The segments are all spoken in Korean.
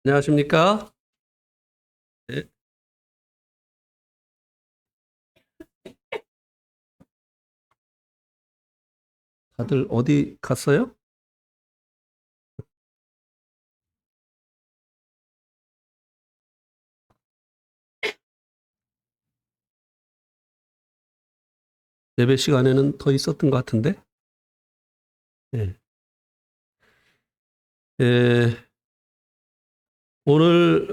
안녕하십니까? 네, 다들 어디 갔어요? 예배 시간에는 더 있었던 것 같은데? 네. 예, 오늘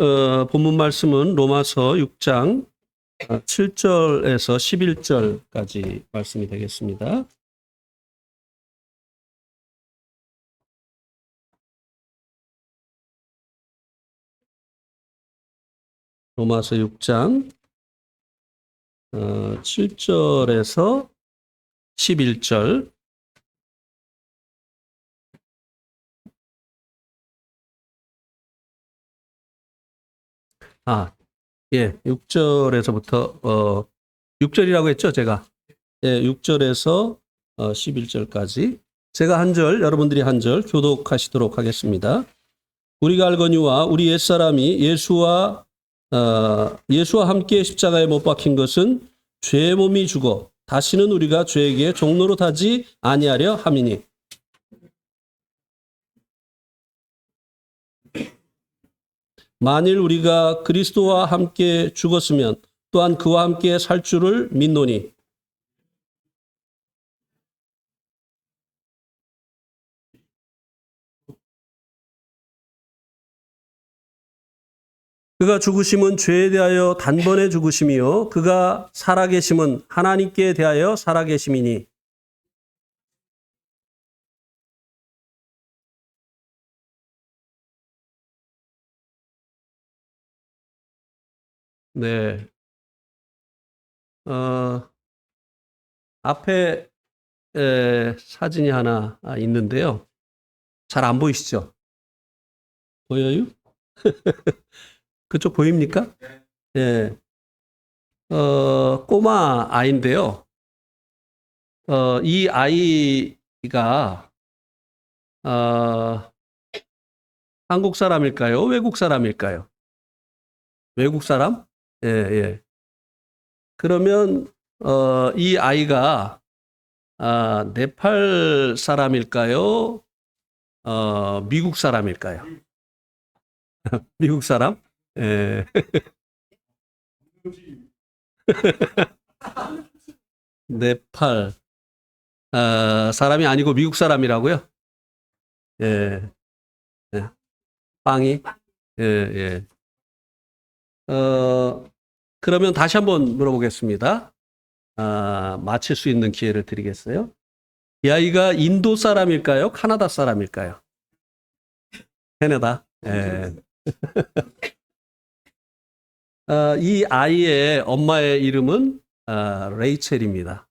본문 말씀은 로마서 6장 7절에서 11절까지 말씀이 되겠습니다. 로마서 6장 7절에서 11절. 아, 예, 6절에서부터 6절이라고 했죠, 제가. 예, 6절에서 11절까지. 제가 한 절, 여러분들이 한 절 교독하시도록 하겠습니다. 우리가 알거니와 우리 옛사람이 예수와 함께 십자가에 못 박힌 것은 죄의 몸이 죽어 다시는 우리가 죄에게 종로로 타지 아니하려 함이니. 만일 우리가 그리스도와 함께 죽었으면 또한 그와 함께 살 줄을 믿노니. 그가 죽으심은 죄에 대하여 단번에 죽으심이요 그가 살아계심은 하나님께 대하여 살아계심이니. 네. 어, 앞에 사진이 하나 있는데요. 잘 안 보이시죠? 보여요? 그쪽 보입니까? 예. 꼬마 아이인데요. 이 아이가 어, 한국 사람일까요? 외국 사람일까요? 외국 사람? 예, 예. 그러면 이 아이가 네팔 사람일까요? 미국 사람일까요? 미국 사람? 예. 네팔 사람이 아니고 미국 사람이라고요? 예. 예. 빵이? 예, 예. 그러면 다시 한번 물어보겠습니다. 맞힐 수 있는 기회를 드리겠어요? 이 아이가 인도 사람일까요? 카나다 사람일까요? 캐나다. 예. 이 아이의 엄마의 이름은 레이첼입니다.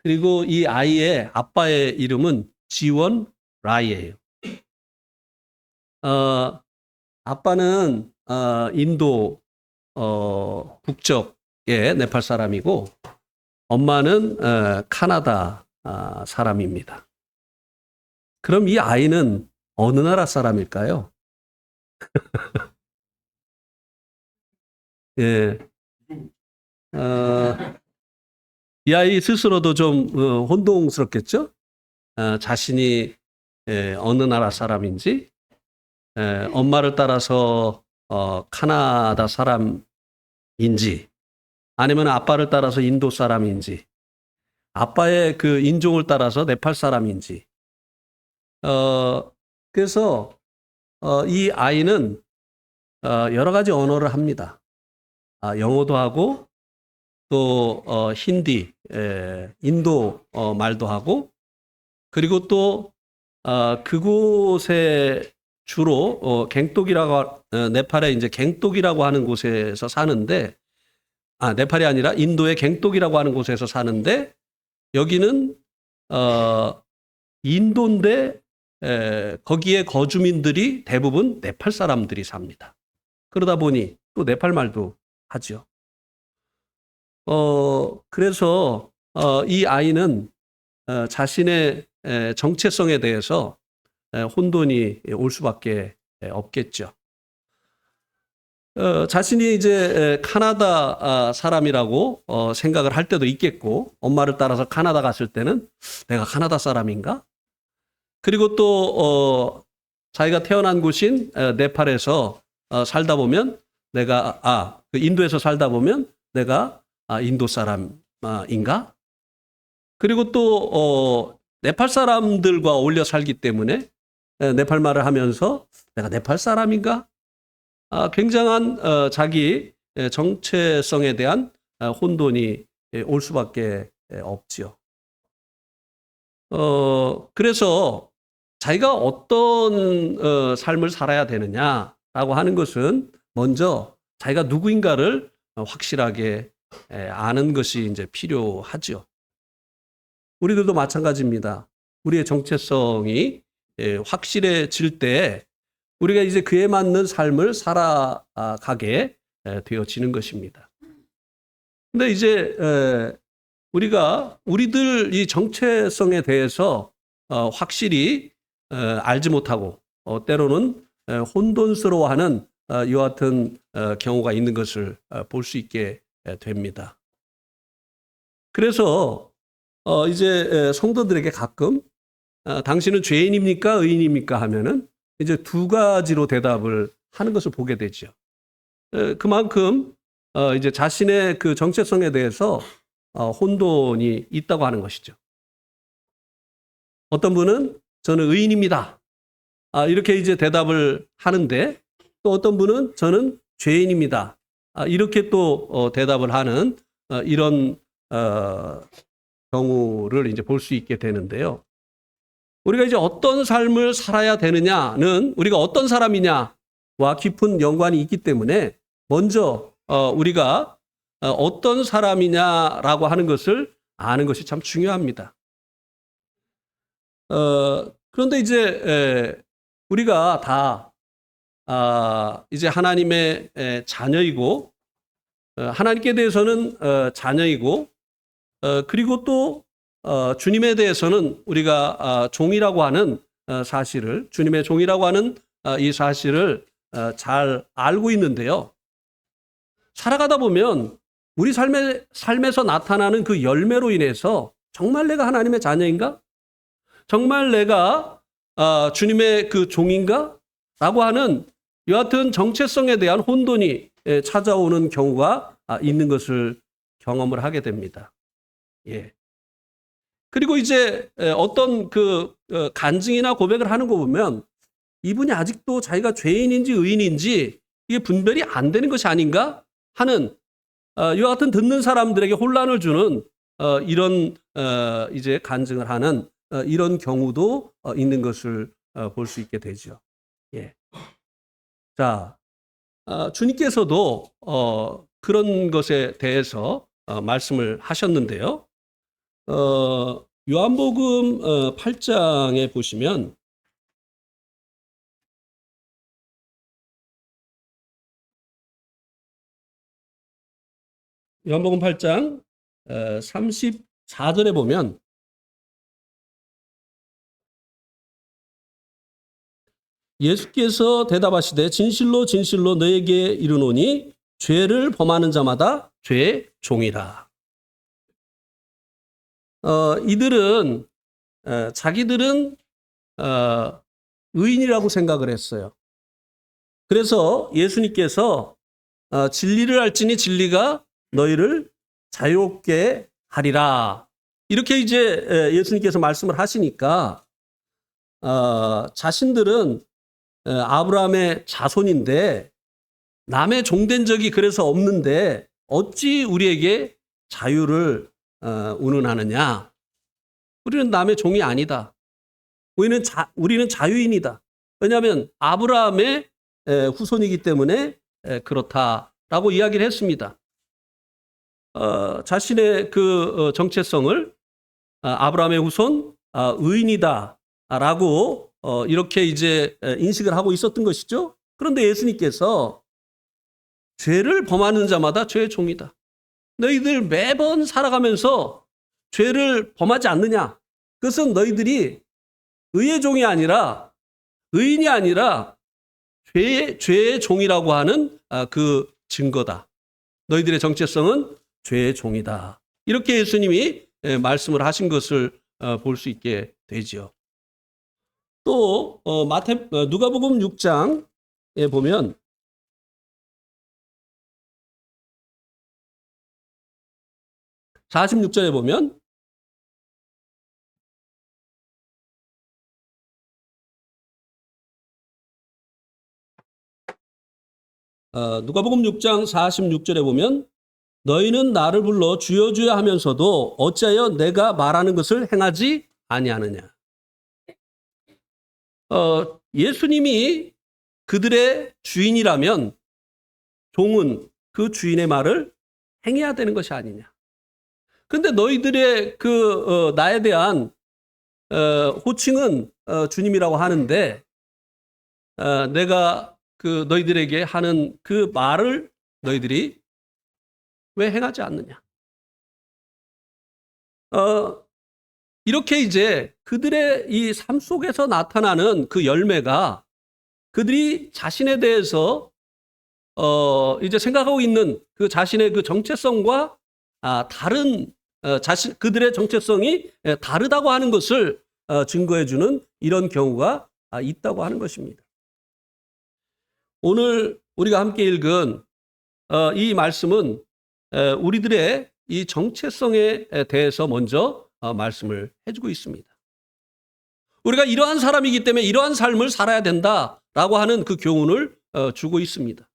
그리고 이 아이의 아빠의 이름은 지원 라이예요. 어, 아빠는 인도 국적의 네팔 사람이고 엄마는 카나다 사람입니다. 그럼 이 아이는 어느 나라 사람일까요? 예. 어, 이 아이 스스로도 좀 혼동스럽겠죠? 자신이 어느 나라 사람인지, 엄마를 따라서 카나다 사람인지, 아니면 아빠를 따라서 인도 사람인지, 아빠의 그 인종을 따라서 네팔 사람인지. 어, 그래서 이 아이는 여러 가지 언어를 합니다. 영어도 하고 또 힌디, 인도 말도 하고 그리고 또 그곳에 주로 갱톡이라고 네팔에 이제 갱톡이라고 하는 곳에서 사는데 네팔이 아니라 인도의 갱톡이라고 하는 곳에서 사는데 여기는 인도인데 거기에 거주민들이 대부분 네팔 사람들이 삽니다. 그러다 보니 또 네팔 말도 하죠. 그래서 이 아이는 자신의 정체성에 대해서 혼돈이 올 수밖에 없겠죠. 자신이 이제 카나다 사람이라고 생각을 할 때도 있겠고, 엄마를 따라서 카나다 갔을 때는 내가 카나다 사람인가? 그리고 또 자기가 태어난 곳인 네팔에서 살다 보면 내가 그 인도에서 살다 보면 내가 인도 사람인가? 그리고 또 네팔 사람들과 어울려 살기 때문에 네팔 말을 하면서 내가 네팔 사람인가? 굉장한 자기 정체성에 대한 혼돈이 올 수밖에 없지요. 그래서 자기가 어떤 삶을 살아야 되느냐라고 하는 것은 먼저 자기가 누구인가를 확실하게 아는 것이 이제 필요하죠. 우리들도 마찬가지입니다. 우리의 정체성이 확실해질 때 우리가 이제 그에 맞는 삶을 살아가게 되어지는 것입니다. 근데 이제 우리들 이 정체성에 대해서 확실히 알지 못하고 때로는 혼돈스러워하는 이와 같은 경우가 있는 것을 볼 수 있게 됩니다. 그래서 이제 성도들에게 가끔 당신은 죄인입니까? 의인입니까? 하면은 이제 두 가지로 대답을 하는 것을 보게 되죠. 그만큼 이제 자신의 그 정체성에 대해서 혼돈이 있다고 하는 것이죠. 어떤 분은 저는 의인입니다. 이렇게 이제 대답을 하는데 또 어떤 분은 저는 죄인입니다. 이렇게 또 대답을 하는 이런 경우를 이제 볼 수 있게 되는데요. 우리가 이제 어떤 삶을 살아야 되느냐는 우리가 어떤 사람이냐와 깊은 연관이 있기 때문에 먼저 우리가 어떤 사람이냐라고 하는 것을 아는 것이 참 중요합니다. 그런데 이제 우리가 다 이제 하나님의 자녀이고 하나님께 대해서는 자녀이고 그리고 또 주님에 대해서는 우리가 종이라고 하는 사실을 주님의 종이라고 하는 이 사실을 잘 알고 있는데요. 살아가다 보면 우리 삶에서 나타나는 그 열매로 인해서 정말 내가 하나님의 자녀인가? 정말 내가 주님의 그 종인가? 라고 하는 여하튼 정체성에 대한 혼돈이 찾아오는 경우가 있는 것을 경험을 하게 됩니다. 예. 그리고 이제 어떤 그 간증이나 고백을 하는 거 보면 이분이 아직도 자기가 죄인인지 의인인지 이게 분별이 안 되는 것이 아닌가 하는 이와 같은 듣는 사람들에게 혼란을 주는 이런 이제 간증을 하는 이런 경우도 있는 것을 볼 수 있게 되죠. 예. 자, 주님께서도 그런 것에 대해서 말씀을 하셨는데요. 요한복음 8장에 보시면 요한복음 8장 34절에 보면 예수께서 대답하시되 진실로 진실로 너에게 이르노니 죄를 범하는 자마다 죄의 종이라. 이들은 자기들은 의인이라고 생각을 했어요. 그래서 예수님께서 진리를 알지니 진리가 너희를 자유롭게 하리라. 이렇게 이제 예수님께서 말씀을 하시니까 자신들은 아브라함의 자손인데 남의 종된 적이 그래서 없는데 어찌 우리에게 자유를 운운하느냐? 우리는 남의 종이 아니다. 우리는 자유인이다. 왜냐하면 아브라함의 후손이기 때문에 그렇다라고 이야기를 했습니다. 자신의 그 정체성을 아브라함의 후손 의인이다라고 이렇게 이제 인식을 하고 있었던 것이죠. 그런데 예수님께서 죄를 범하는 자마다 죄의 종이다. 너희들 매번 살아가면서 죄를 범하지 않느냐? 그것은 너희들이 의의 종이 아니라 의인이 아니라 죄의 종이라고 하는 그 증거다. 너희들의 정체성은 죄의 종이다. 이렇게 예수님이 말씀을 하신 것을 볼 수 있게 되죠. 또 누가복음 6장에 보면 (46절에) 보면 누가복음 6장 46절에 보면 너희는 나를 불러 주여 주여 하면서도 어찌하여 내가 말하는 것을 행하지 아니하느냐. 예수님이 그들의 주인이라면 종은 그 주인의 말을 행해야 되는 것이 아니냐. 그런데 너희들의 나에 대한 호칭은 주님이라고 하는데 내가 너희들에게 하는 그 말을 너희들이 왜 행하지 않느냐. 이렇게 이제 그들의 이 삶 속에서 나타나는 그 열매가 그들이 자신에 대해서 이제 생각하고 있는 그 자신의 그 정체성과 다른 그들의 정체성이 다르다고 하는 것을 증거해 주는 이런 경우가 있다고 하는 것입니다. 오늘 우리가 함께 읽은 이 말씀은 우리들의 이 정체성에 대해서 먼저 말씀을 해주고 있습니다. 우리가 이러한 사람이기 때문에 이러한 삶을 살아야 된다라고 하는 그 교훈을 주고 있습니다.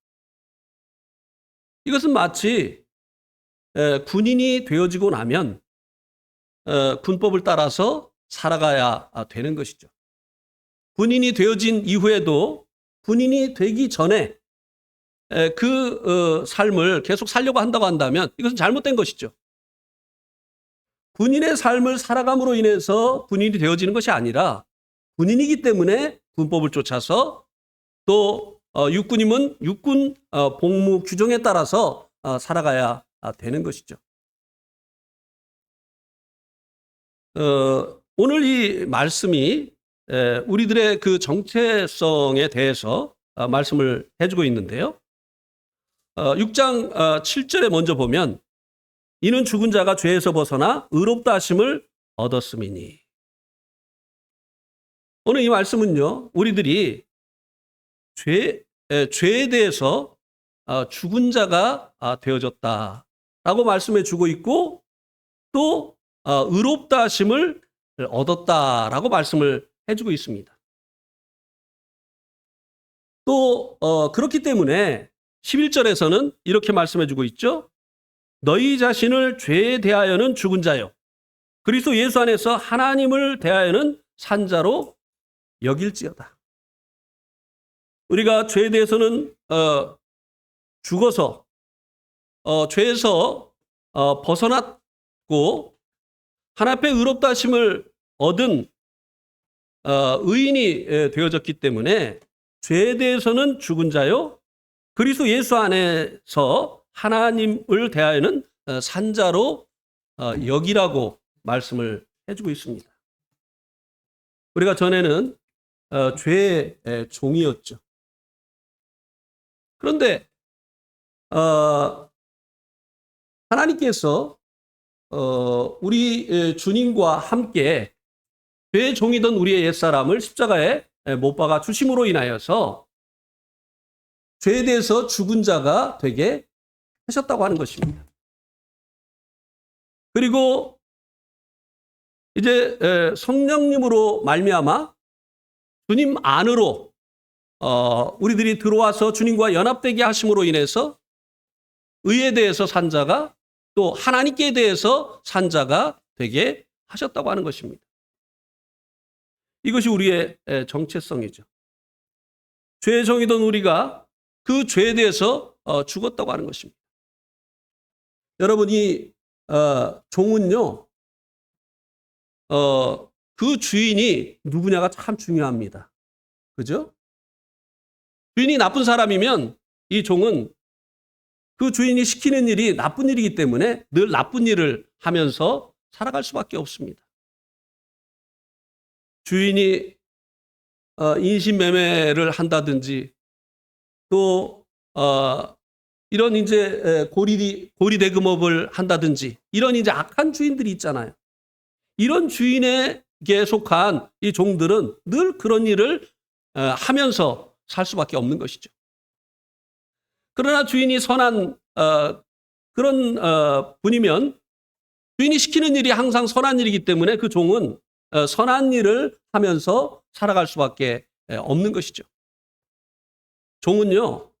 이것은 마치 군인이 되어지고 나면 군법을 따라서 살아가야 되는 것이죠. 군인이 되어진 이후에도 군인이 되기 전에 그 삶을 계속 살려고 한다고 한다면 이것은 잘못된 것이죠. 군인의 삶을 살아감으로 인해서 군인이 되어지는 것이 아니라 군인이기 때문에 군법을 쫓아서 또 육군이면 육군 복무 규정에 따라서 살아가야 되는 것이죠. 오늘 이 말씀이 우리들의 그 정체성에 대해서 말씀을 해주고 있는데요. 6장 7절에 먼저 보면 이는 죽은 자가 죄에서 벗어나 의롭다 하심을 얻었음이니. 오늘 이 말씀은요, 우리들이 죄에 대해서 죽은 자가 되어졌다라고 말씀해 주고 있고 또 의롭다 하심을 얻었다라고 말씀을 해주고 있습니다. 또 그렇기 때문에 11절에서는 이렇게 말씀해 주고 있죠. 너희 자신을 죄에 대하여는 죽은 자요 그리스도 예수 안에서 하나님을 대하여는 산 자로 여길지어다. 우리가 죄에 대해서는 죽어서 죄에서 벗어났고 하나님 앞에 의롭다 하심을 얻은 의인이 되어졌기 때문에 죄에 대해서는 죽은 자요 그리스도 예수 안에서 하나님을 대하여는 산 자로 여기라고 말씀을 해주고 있습니다. 우리가 전에는 죄의 종이었죠. 그런데 하나님께서 우리 주님과 함께 죄의 종이던 우리의 옛사람을 십자가에 못 박아 주심으로 인하여서 죄에 대해서 죽은 자가 되게 하셨다고 하는 것입니다. 그리고 이제 성령님으로 말미암아 주님 안으로 우리들이 들어와서 주님과 연합되게 하심으로 인해서 의에 대해서 산 자가 또 하나님께 대해서 산 자가 되게 하셨다고 하는 것입니다. 이것이 우리의 정체성이죠. 죄의 종이던 우리가 그 죄에 대해서 죽었다고 하는 것입니다. 여러분, 이 종은요, 그 주인이 누구냐가 참 중요합니다. 그죠? 주인이 나쁜 사람이면 이 종은 그 주인이 시키는 일이 나쁜 일이기 때문에 늘 나쁜 일을 하면서 살아갈 수밖에 없습니다. 주인이 인신매매를 한다든지 또 이런 이제 고리대금업을 한다든지 이런 이제 악한 주인들이 있잖아요. 이런 주인에게 속한 이 종들은 늘 그런 일을 하면서 살 수밖에 없는 것이죠. 그러나 주인이 선한 그런 분이면 주인이 시키는 일이 항상 선한 일이기 때문에 그 종은 선한 일을 하면서 살아갈 수밖에 없는 것이죠. 종은요,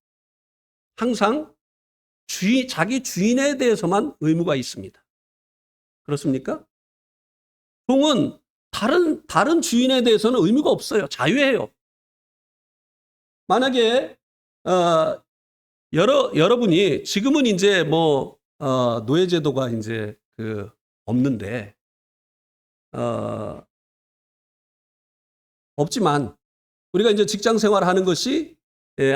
항상 자기 주인에 대해서만 의무가 있습니다. 그렇습니까? 종은 다른 주인에 대해서는 의무가 없어요. 자유해요. 만약에 여러분이 지금은 이제 뭐 노예제도가 이제 없는데 없지만 우리가 이제 직장 생활하는 것이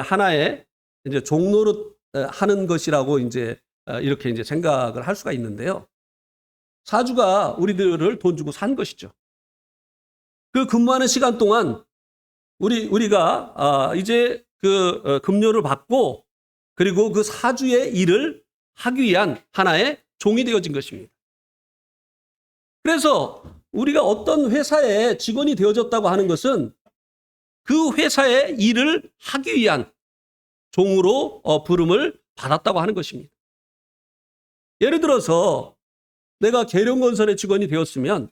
하나의 이제 종로로 하는 것이라고 이제 이렇게 이제 생각을 할 수가 있는데요. 사주가 우리들을 돈 주고 산 것이죠. 그 근무하는 시간 동안 우리가 이제 그 급료를 받고 그리고 그 사주의 일을 하기 위한 하나의 종이 되어진 것입니다. 그래서 우리가 어떤 회사의 직원이 되어졌다고 하는 것은 그 회사의 일을 하기 위한 종으로 부름을 받았다고 하는 것입니다. 예를 들어서 내가 계룡건설의 직원이 되었으면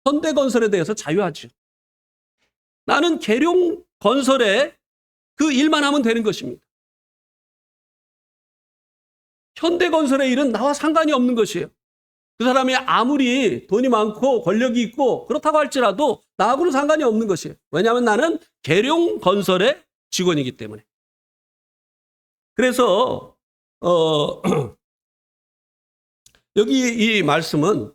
현대건설에 대해서 자유하죠. 나는 계룡건설에 그 일만 하면 되는 것입니다. 현대건설의 일은 나와 상관이 없는 것이에요. 그 사람이 아무리 돈이 많고 권력이 있고 그렇다고 할지라도 나하고는 상관이 없는 것이에요. 왜냐하면 나는 계룡건설의 직원이기 때문에. 그래서 여기 이 말씀은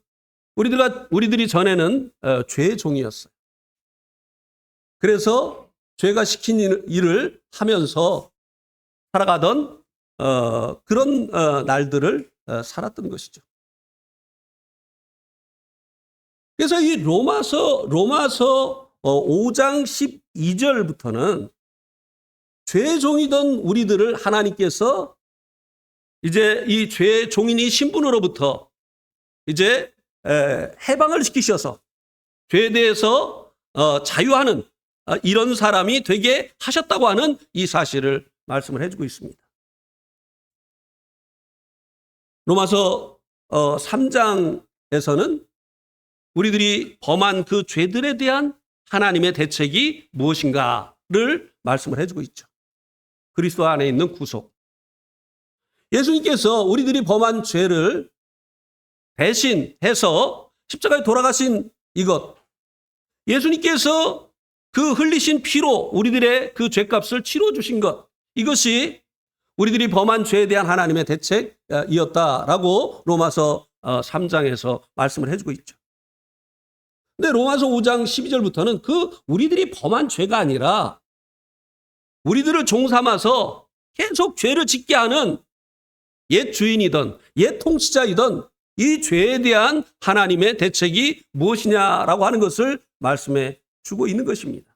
우리들이 전에는 죄의 종이었어요. 그래서 죄가 시킨 일을 하면서 살아가던 그런 날들을 살았던 것이죠. 그래서 이 로마서 5장 12절부터는 죄의 종이던 우리들을 하나님께서 이제 이 죄의 종인이 신분으로부터 이제 해방을 시키셔서 죄에 대해서 자유하는 이런 사람이 되게 하셨다고 하는 이 사실을 말씀을 해주고 있습니다. 로마서 3장에서는 우리들이 범한 그 죄들에 대한 하나님의 대책이 무엇인가를 말씀을 해주고 있죠. 그리스도 안에 있는 구속. 예수님께서 우리들이 범한 죄를 대신해서 십자가에 돌아가신 이것, 예수님께서 그 흘리신 피로 우리들의 그 죄값을 치러주신 것, 이것이 우리들이 범한 죄에 대한 하나님의 대책이었다라고 로마서 3장에서 말씀을 해주고 있죠. 근데 로마서 5장 12절부터는 그 우리들이 범한 죄가 아니라 우리들을 종삼아서 계속 죄를 짓게 하는 옛 주인이든 옛 통치자이든 이 죄에 대한 하나님의 대책이 무엇이냐라고 하는 것을 말씀해 주고 있는 것입니다.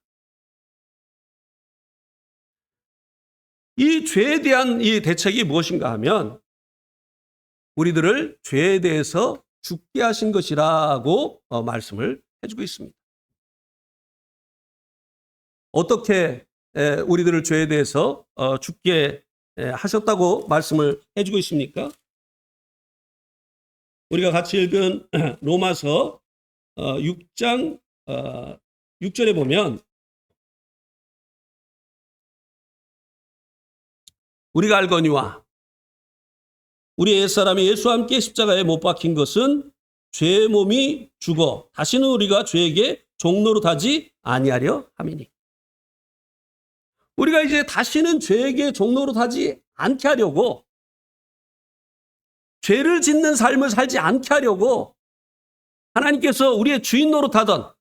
이 죄에 대한 이 대책이 무엇인가 하면 우리들을 죄에 대해서 죽게 하신 것이라고 말씀을 해주고 있습니다. 어떻게 우리들을 죄에 대해서 죽게 하셨다고 말씀을 해주고 있습니까? 우리가 같이 읽은 로마서 6장 6절에 보면 우리가 알거니와 우리 옛사람이 예수와 함께 십자가에 못 박힌 것은 죄의 몸이 죽어 다시는 우리가 죄에게 종노릇 하지 아니하려 함이니. 우리가 이제 다시는 죄에게 종노릇 하지 않게 하려고, 죄를 짓는 삶을 살지 않게 하려고 하나님께서 우리의 주인 노릇하던,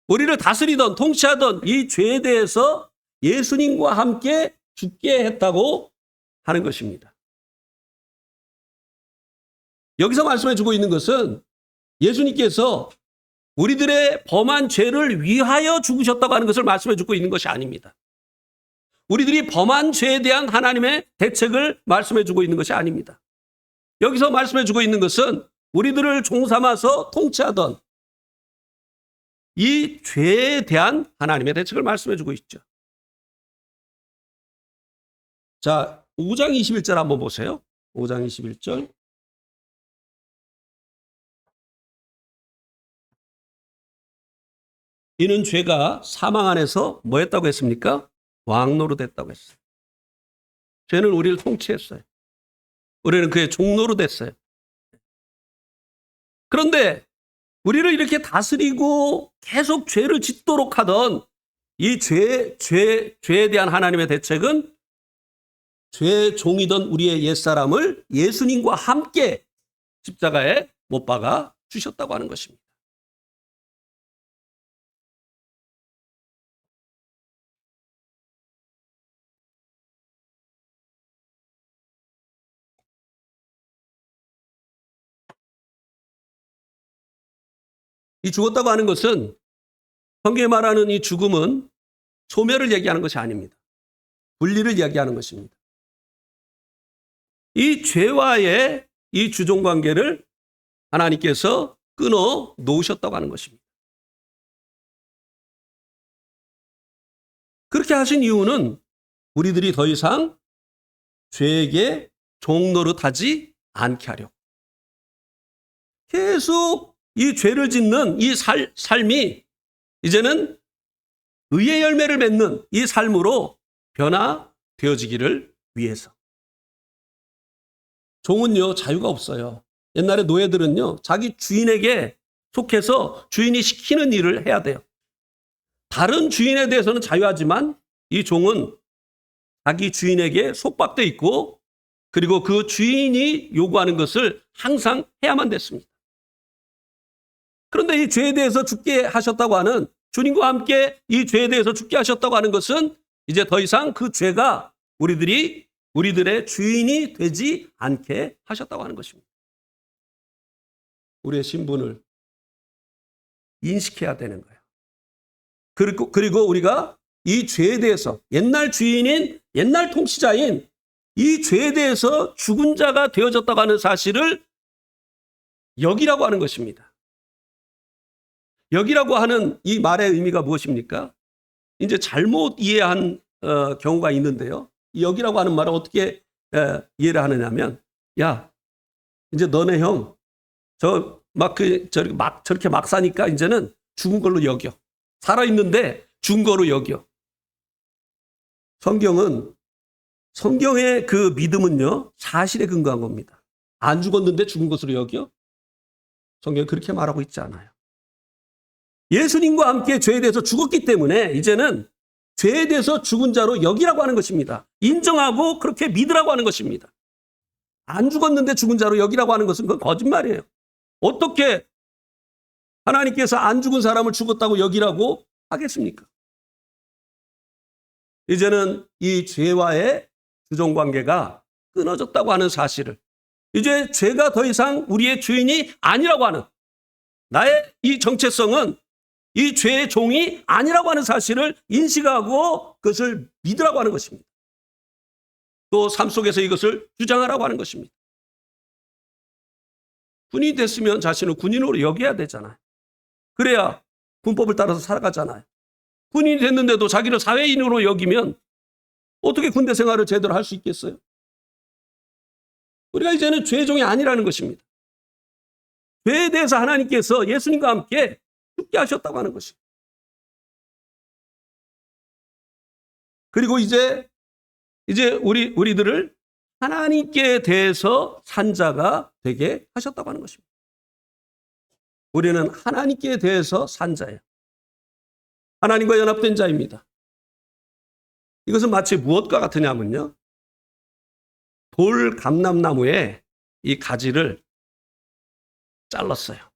우리를 다스리던 통치하던 이 죄에 대해서 예수님과 함께 죽게 했다고 하는 것입니다. 여기서 말씀해 주고 있는 것은 예수님께서 우리들의 범한 죄를 위하여 죽으셨다고 하는 것을 말씀해 주고 있는 것이 아닙니다. 우리들이 범한 죄에 대한 하나님의 대책을 말씀해 주고 있는 것이 아닙니다. 여기서 말씀해 주고 있는 것은 우리들을 종삼아서 통치하던 이 죄에 대한 하나님의 대책을 말씀해 주고 있죠. 자, 5장 21절 한번 보세요. 5장 21절. 이는 죄가 사망 안에서 뭐 했다고 했습니까? 왕노릇 했다고 했어요. 죄는 우리를 통치했어요. 우리는 그의 종노릇 됐어요. 그런데 우리를 이렇게 다스리고 계속 죄를 짓도록 하던 이 죄에 대한 하나님의 대책은 죄의 종이던 우리의 옛사람을 예수님과 함께 십자가에 못 박아 주셨다고 하는 것입니다. 이 죽었다고 하는 것은 성경에 말하는 이 죽음은 소멸을 얘기하는 것이 아닙니다. 분리를 이야기하는 것입니다. 이 죄와의 이 주종관계를 하나님께서 끊어 놓으셨다고 하는 것입니다. 그렇게 하신 이유는 우리들이 더 이상 죄에게 종노릇하지 않게 하려고. 계속 이 죄를 짓는 이 삶이 이제는 의의 열매를 맺는 이 삶으로 변화되어지기를 위해서. 종은요, 자유가 없어요. 옛날에 노예들은요, 자기 주인에게 속해서 주인이 시키는 일을 해야 돼요. 다른 주인에 대해서는 자유하지만 이 종은 자기 주인에게 속박돼 있고 그리고 그 주인이 요구하는 것을 항상 해야만 됐습니다. 그런데 이 죄에 대해서 죽게 하셨다고 하는, 주님과 함께 이 죄에 대해서 죽게 하셨다고 하는 것은 이제 더 이상 그 죄가 우리들의 주인이 되지 않게 하셨다고 하는 것입니다. 우리의 신분을 인식해야 되는 거예요. 그리고 우리가 이 죄에 대해서 옛날 주인인, 옛날 통치자인 이 죄에 대해서 죽은 자가 되어졌다고 하는 사실을 여기라고 하는 것입니다. 여기라고 하는 이 말의 의미가 무엇입니까? 이제 잘못 이해한 경우가 있는데요. 여기라고 하는 말을 어떻게 이해를 하느냐면, 야, 이제 너네 형, 저렇게 막 사니까 이제는 죽은 걸로 여겨. 살아있는데 죽은 거로 여겨. 성경의 그 믿음은요, 사실에 근거한 겁니다. 안 죽었는데 죽은 것으로 여겨? 성경은 그렇게 말하고 있지 않아요. 예수님과 함께 죄에 대해서 죽었기 때문에 이제는 죄에 대해서 죽은 자로 여기라고 하는 것입니다. 인정하고 그렇게 믿으라고 하는 것입니다. 안 죽었는데 죽은 자로 여기라고 하는 것은 그건 거짓말이에요. 어떻게 하나님께서 안 죽은 사람을 죽었다고 여기라고 하겠습니까? 이제는 이 죄와의 주종관계가 끊어졌다고 하는 사실을, 이제 죄가 더 이상 우리의 주인이 아니라고 하는, 나의 이 정체성은 이 죄의 종이 아니라고 하는 사실을 인식하고 그것을 믿으라고 하는 것입니다. 또 삶 속에서 이것을 주장하라고 하는 것입니다. 군인이 됐으면 자신을 군인으로 여겨야 되잖아요. 그래야 군법을 따라서 살아가잖아요. 군인이 됐는데도 자기를 사회인으로 여기면 어떻게 군대 생활을 제대로 할 수 있겠어요? 우리가 이제는 죄의 종이 아니라는 것입니다. 죄에 대해서 하나님께서 예수님과 함께 죽게 하셨다고 하는 것입니다. 그리고 이제 우리들을 하나님께 대해서 산 자가 되게 하셨다고 하는 것입니다. 우리는 하나님께 대해서 산 자예요. 하나님과 연합된 자입니다. 이것은 마치 무엇과 같으냐면요, 돌 감람나무에 이 가지를 잘랐어요.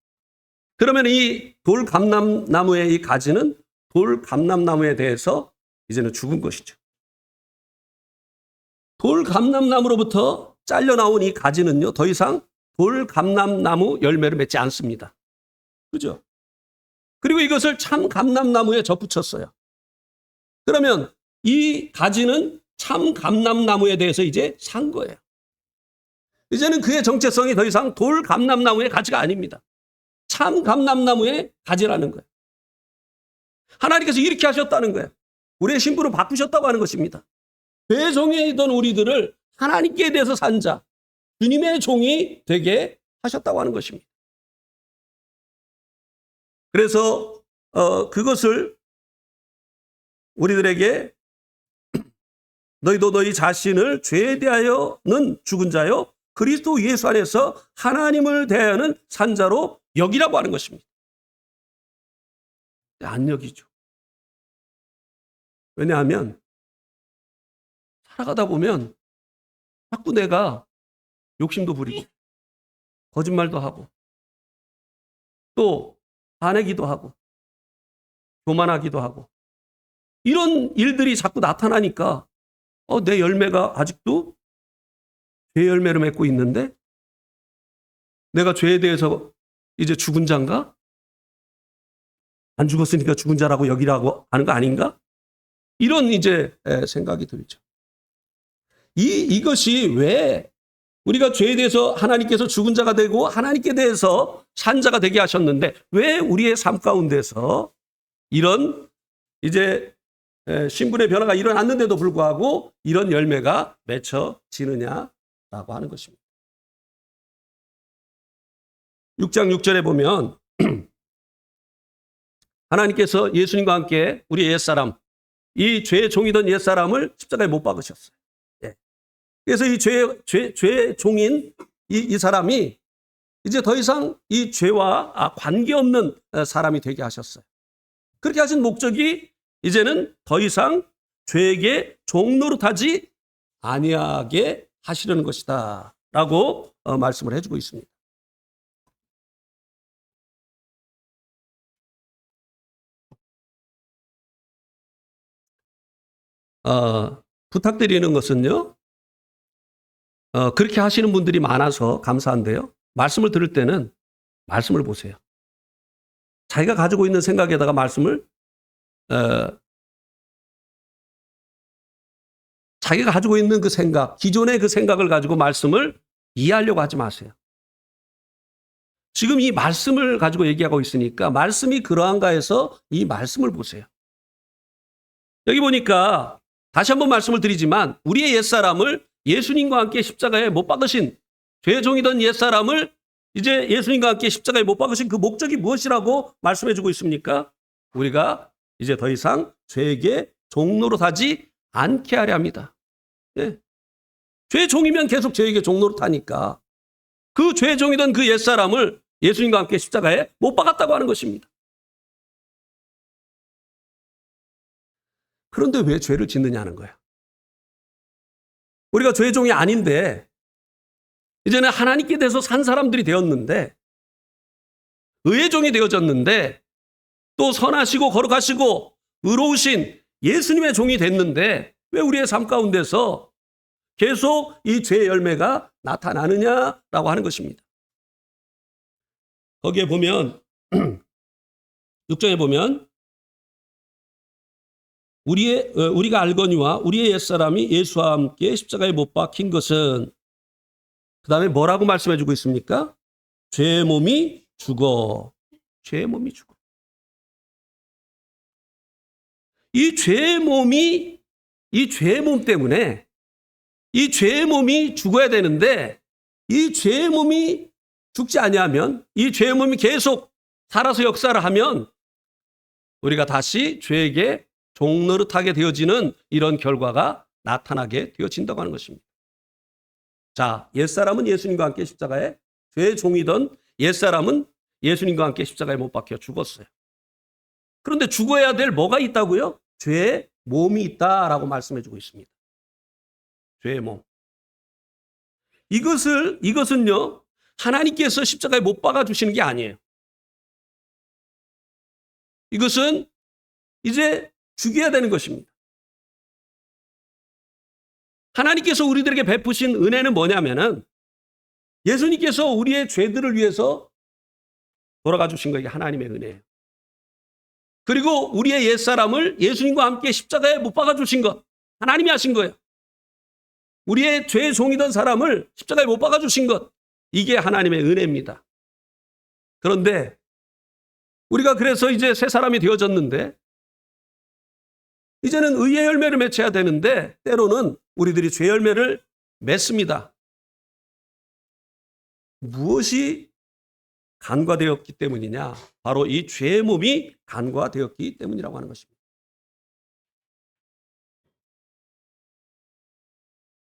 그러면 이 돌 감람나무의 이 가지는 돌 감람나무에 대해서 이제는 죽은 것이죠. 돌 감람나무로부터 잘려 나온 이 가지는요, 더 이상 돌 감람나무 열매를 맺지 않습니다. 그죠? 그리고 이것을 참 감람나무에 접붙였어요. 그러면 이 가지는 참 감람나무에 대해서 이제 산 거예요. 이제는 그의 정체성이 더 이상 돌 감람나무의 가지가 아닙니다. 참 감람나무의 가지라는 거예요. 하나님께서 이렇게 하셨다는 거예요. 우리의 신분을 바꾸셨다고 하는 것입니다. 죄의 종이던 우리들을 하나님께 대해서 산 자, 주님의 종이 되게 하셨다고 하는 것입니다. 그래서 그것을 우리들에게 너희도 너희 자신을 죄에 대하여는 죽은 자요 그리스도 예수 안에서 하나님을 대하여는 산 자로 여기라고 하는 것입니다. 안 여기죠. 왜냐하면 살아가다 보면 자꾸 내가 욕심도 부리고 거짓말도 하고 또 화내기도 하고 교만하기도 하고 이런 일들이 자꾸 나타나니까 내 열매가 아직도 죄 열매를 맺고 있는데 내가 죄에 대해서 이제 죽은 자인가? 안 죽었으니까 죽은 자라고 여기라고 하는 거 아닌가? 이런 이제 생각이 들죠. 이것이 왜 우리가 죄에 대해서 하나님께서 죽은 자가 되고 하나님께 대해서 산 자가 되게 하셨는데 왜 우리의 삶 가운데서 이런 이제 신분의 변화가 일어났는데도 불구하고 이런 열매가 맺혀지느냐라고 하는 것입니다. 6장 6절에 보면 하나님께서 예수님과 함께 우리 옛사람, 이 죄의 종이던 옛사람을 십자가에 못 박으셨어요. 그래서 이 죄의 종인 이 사람이 이제 더 이상 이 죄와 관계없는 사람이 되게 하셨어요. 그렇게 하신 목적이 이제는 더 이상 죄에게 종노릇하지 아니하게 하시려는 것이다 라고 말씀을 해주고 있습니다. 부탁드리는 것은요, 그렇게 하시는 분들이 많아서 감사한데요. 말씀을 들을 때는 말씀을 보세요. 자기가 가지고 있는 생각에다가 말씀을 자기가 가지고 있는 그 생각, 기존의 그 생각을 가지고 말씀을 이해하려고 하지 마세요. 지금 이 말씀을 가지고 얘기하고 있으니까 말씀이 그러한가 해서 이 말씀을 보세요. 여기 보니까 다시 한번 말씀을 드리지만 우리의 옛사람을 예수님과 함께 십자가에 못 박으신 죄의 종이던 옛사람을 이제 예수님과 함께 십자가에 못 박으신 그 목적이 무엇이라고 말씀해 주고 있습니까? 우리가 이제 더 이상 죄에게 종노릇하지 않게 하려 합니다. 예. 죄의 종이면 계속 죄에게 종노릇하니까 그 죄의 종이던 그 옛사람을 예수님과 함께 십자가에 못 박았다고 하는 것입니다. 그런데 왜 죄를 짓느냐는 거야. 우리가 죄의 종이 아닌데 이제는 하나님께 대해서 산 사람들이 되었는데 의의 종이 되어졌는데 또 선하시고 거룩하시고 의로우신 예수님의 종이 됐는데 왜 우리의 삶 가운데서 계속 이 죄의 열매가 나타나느냐라고 하는 것입니다. 거기에 보면 6장에 보면 우리가 알거니와 우리의 옛사람이 예수와 함께 십자가에 못 박힌 것은 그 다음에 뭐라고 말씀해 주고 있습니까? 죄의 몸이 죽어. 죄의 몸이 죽어. 이 죄의 몸 때문에 이 죄의 몸이 죽어야 되는데 이 죄의 몸이 죽지 아니하면 이 죄의 몸이 계속 살아서 역사를 하면 우리가 다시 죄에게 종노릇하게 되어지는 이런 결과가 나타나게 되어진다고 하는 것입니다. 자, 옛사람은 예수님과 함께 십자가에 죄의 종이던 옛사람은 예수님과 함께 십자가에 못 박혀 죽었어요. 그런데 죽어야 될 뭐가 있다고요? 죄의 몸이 있다라고 말씀해 주고 있습니다. 죄의 몸. 이것은요, 하나님께서 십자가에 못 박아 주시는 게 아니에요. 이것은 이제 죽여야 되는 것입니다. 하나님께서 우리들에게 베푸신 은혜는 뭐냐면은 예수님께서 우리의 죄들을 위해서 돌아가 주신 것이 하나님의 은혜예요. 그리고 우리의 옛사람을 예수님과 함께 십자가에 못 박아 주신 것, 하나님이 하신 거예요. 우리의 죄의 종이던 사람을 십자가에 못 박아 주신 것, 이게 하나님의 은혜입니다. 그런데 우리가 그래서 이제 새 사람이 되어졌는데 이제는 의의 열매를 맺어야 되는데 때로는 우리들이 죄 열매를 맺습니다. 무엇이 간과되었기 때문이냐? 바로 이 죄의 몸이 간과되었기 때문이라고 하는 것입니다.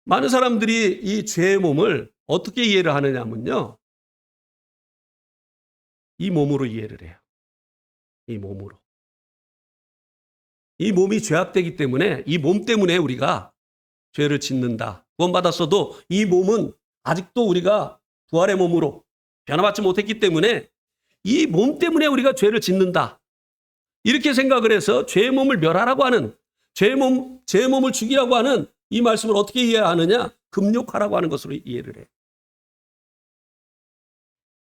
많은 사람들이 이 죄의 몸을 어떻게 이해를 하느냐면요, 이 몸으로 이해를 해요. 이 몸으로. 이 몸이 죄악되기 때문에 이 몸 때문에 우리가 죄를 짓는다. 구원받았어도 이 몸은 아직도 우리가 부활의 몸으로 변화받지 못했기 때문에 이 몸 때문에 우리가 죄를 짓는다. 이렇게 생각을 해서 죄의 몸을 멸하라고 하는, 죄의 몸을 죽이라고 하는 이 말씀을 어떻게 이해하느냐? 금욕하라고 하는 것으로 이해를 해요.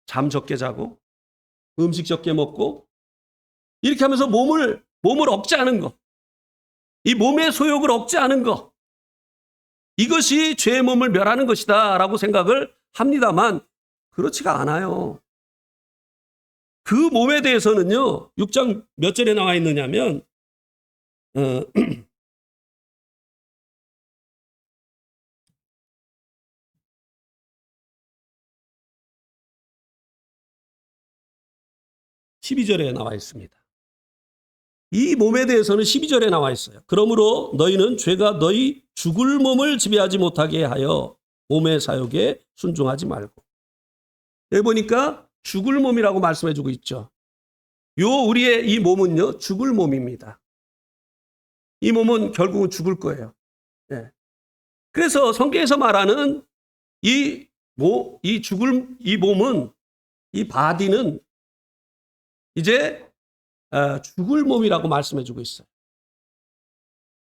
잠 적게 자고 음식 적게 먹고 이렇게 하면서 몸을 억제하는 것, 이 몸의 소욕을 억제하는 것, 이것이 죄의 몸을 멸하는 것이다 라고 생각을 합니다만 그렇지가 않아요. 그 몸에 대해서는요, 6장 몇 절에 나와 있느냐면 12절에 나와 있습니다. 이 몸에 대해서는 12절에 나와 있어요. 그러므로 너희는 죄가 너희 죽을 몸을 지배하지 못하게 하여 몸의 사욕에 순종하지 말고. 여기 보니까 죽을 몸이라고 말씀해주고 있죠. 우리의 이 몸은요, 죽을 몸입니다. 이 몸은 결국은 죽을 거예요. 네. 그래서 성경에서 말하는 이 몸은, 이 바디는 이제 죽을 몸이라고 말씀해주고 있어요.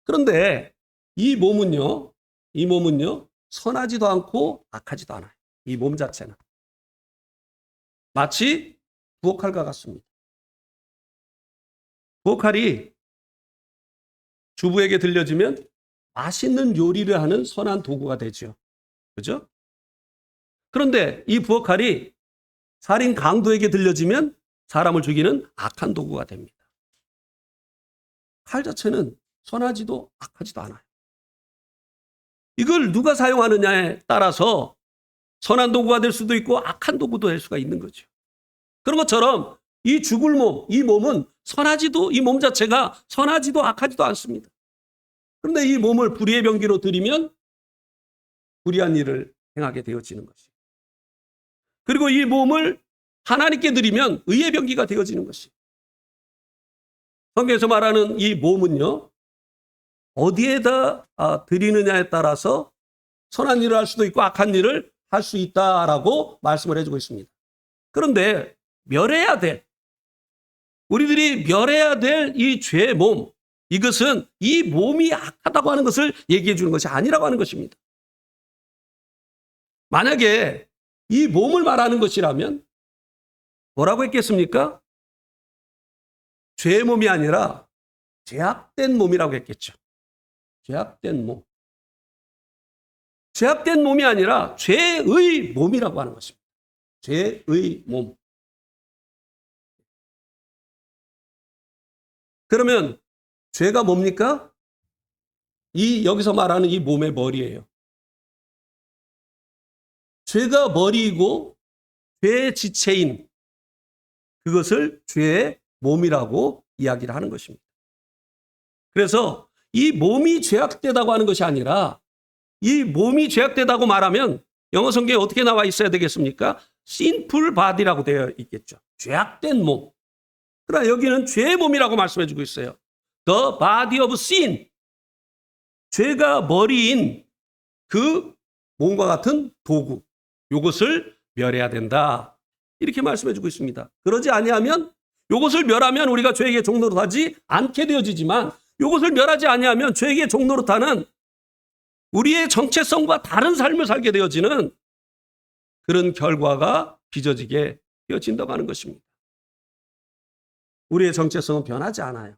그런데 이 몸은요, 선하지도 않고 악하지도 않아요. 이 몸 자체는. 마치 부엌칼과 같습니다. 부엌칼이 주부에게 들려지면 맛있는 요리를 하는 선한 도구가 되죠. 그죠? 그런데 이 부엌칼이 살인 강도에게 들려지면 사람을 죽이는 악한 도구가 됩니다. 칼 자체는 선하지도 악하지도 않아요. 이걸 누가 사용하느냐에 따라서 선한 도구가 될 수도 있고 악한 도구도 될 수가 있는 거죠. 그런 것처럼 이 죽을 몸, 이 몸은 이 몸 자체가 선하지도 악하지도 않습니다. 그런데 이 몸을 불의의 병기로 들이면 불의한 일을 행하게 되어지는 것이에요. 그리고 이 몸을 하나님께 드리면 의의 병기가 되어지는 것이에요. 성경에서 말하는 이 몸은요, 어디에다 드리느냐에 따라서 선한 일을 할 수도 있고 악한 일을 할 수 있다라고 말씀을 해주고 있습니다. 그런데 우리들이 멸해야 될 이 죄의 몸, 이것은 이 몸이 악하다고 하는 것을 얘기해 주는 것이 아니라고 하는 것입니다. 만약에 이 몸을 말하는 것이라면 뭐라고 했겠습니까? 죄의 몸이 아니라 죄악된 몸이라고 했겠죠. 죄악된 몸. 죄악된 몸이 아니라 죄의 몸이라고 하는 것입니다. 죄의 몸. 그러면 죄가 뭡니까? 여기서 말하는 이 몸의 머리예요. 죄가 머리이고 죄의 지체인 그것을 죄의 몸이라고 이야기를 하는 것입니다. 그래서 이 몸이 죄악되다고 하는 것이 아니라 이 몸이 죄악되다고 말하면 영어 성경에 어떻게 나와 있어야 되겠습니까? sinful body라고 되어 있겠죠. 죄악된 몸. 그러나 여기는 죄의 몸이라고 말씀해주고 있어요. The body of sin. 죄가 머리인 그 몸과 같은 도구. 이것을 멸해야 된다. 이렇게 말씀해주고 있습니다. 그러지 아니하면 이것을 멸하면 우리가 죄에게 종노릇하지 않게 되어지지만 이것을 멸하지 아니하면 죄에게 종노릇하는 우리의 정체성과 다른 삶을 살게 되어지는 그런 결과가 빚어지게 되어진다고 하는 것입니다. 우리의 정체성은 변하지 않아요.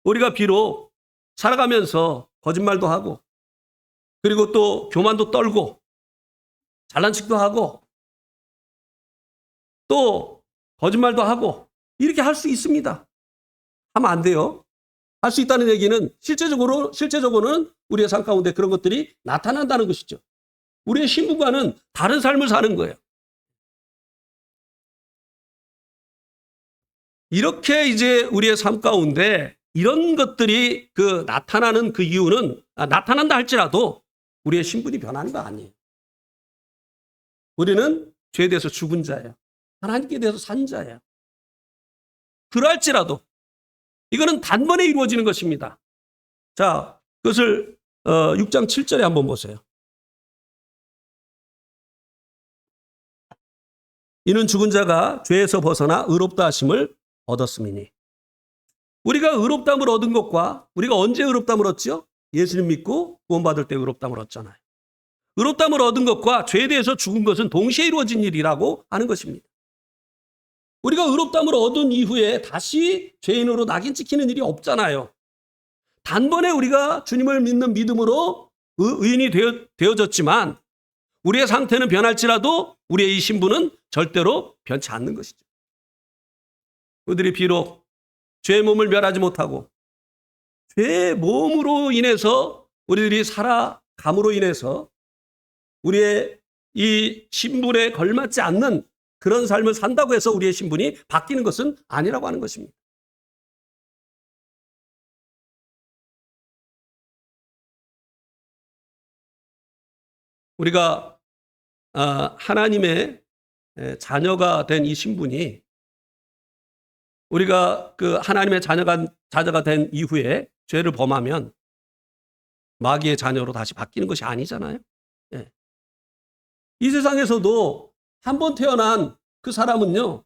우리가 비록 살아가면서 거짓말도 하고 그리고 또 교만도 떨고 잘난 척도 하고 또 거짓말도 하고 이렇게 할 수 있습니다. 하면 안 돼요. 할 수 있다는 얘기는 실제적으로는 우리의 삶 가운데 그런 것들이 나타난다는 것이죠. 우리의 신분과는 다른 삶을 사는 거예요. 이렇게 이제 우리의 삶 가운데 이런 것들이 나타나는 그 이유는 나타난다 할지라도 우리의 신분이 변하는 거 아니에요. 우리는 죄에 대해서 죽은 자예요. 하나님께 대해서 산 자예요. 그럴지라도 이거는 단번에 이루어지는 것입니다. 자, 그것을 6장 7절에 한번 보세요. 이는 죽은 자가 죄에서 벗어나 의롭다 하심을 얻었음이니. 우리가 의롭다함을 얻은 것과 우리가 언제 의롭다함을 얻지요? 예수님 믿고 구원받을 때 의롭다함을 얻잖아요. 의롭다함을 얻은 것과 죄에 대해서 죽은 것은 동시에 이루어진 일이라고 하는 것입니다. 우리가 의롭다함을 얻은 이후에 다시 죄인으로 낙인 찍히는 일이 없잖아요. 단번에 우리가 주님을 믿는 믿음으로 의인이 되어졌지만 우리의 상태는 변할지라도 우리의 이 신분은 절대로 변치 않는 것이죠. 우리들이 비록 죄의 몸을 멸하지 못하고 죄의 몸으로 인해서 우리들이 살아감으로 인해서 우리의 이 신분에 걸맞지 않는 그런 삶을 산다고 해서 우리의 신분이 바뀌는 것은 아니라고 하는 것입니다. 우리가 하나님의 자녀가 된 이 신분이 우리가 하나님의 자녀가 된 이후에 죄를 범하면 마귀의 자녀로 다시 바뀌는 것이 아니잖아요. 예. 이 세상에서도 한 번 태어난 그 사람은요,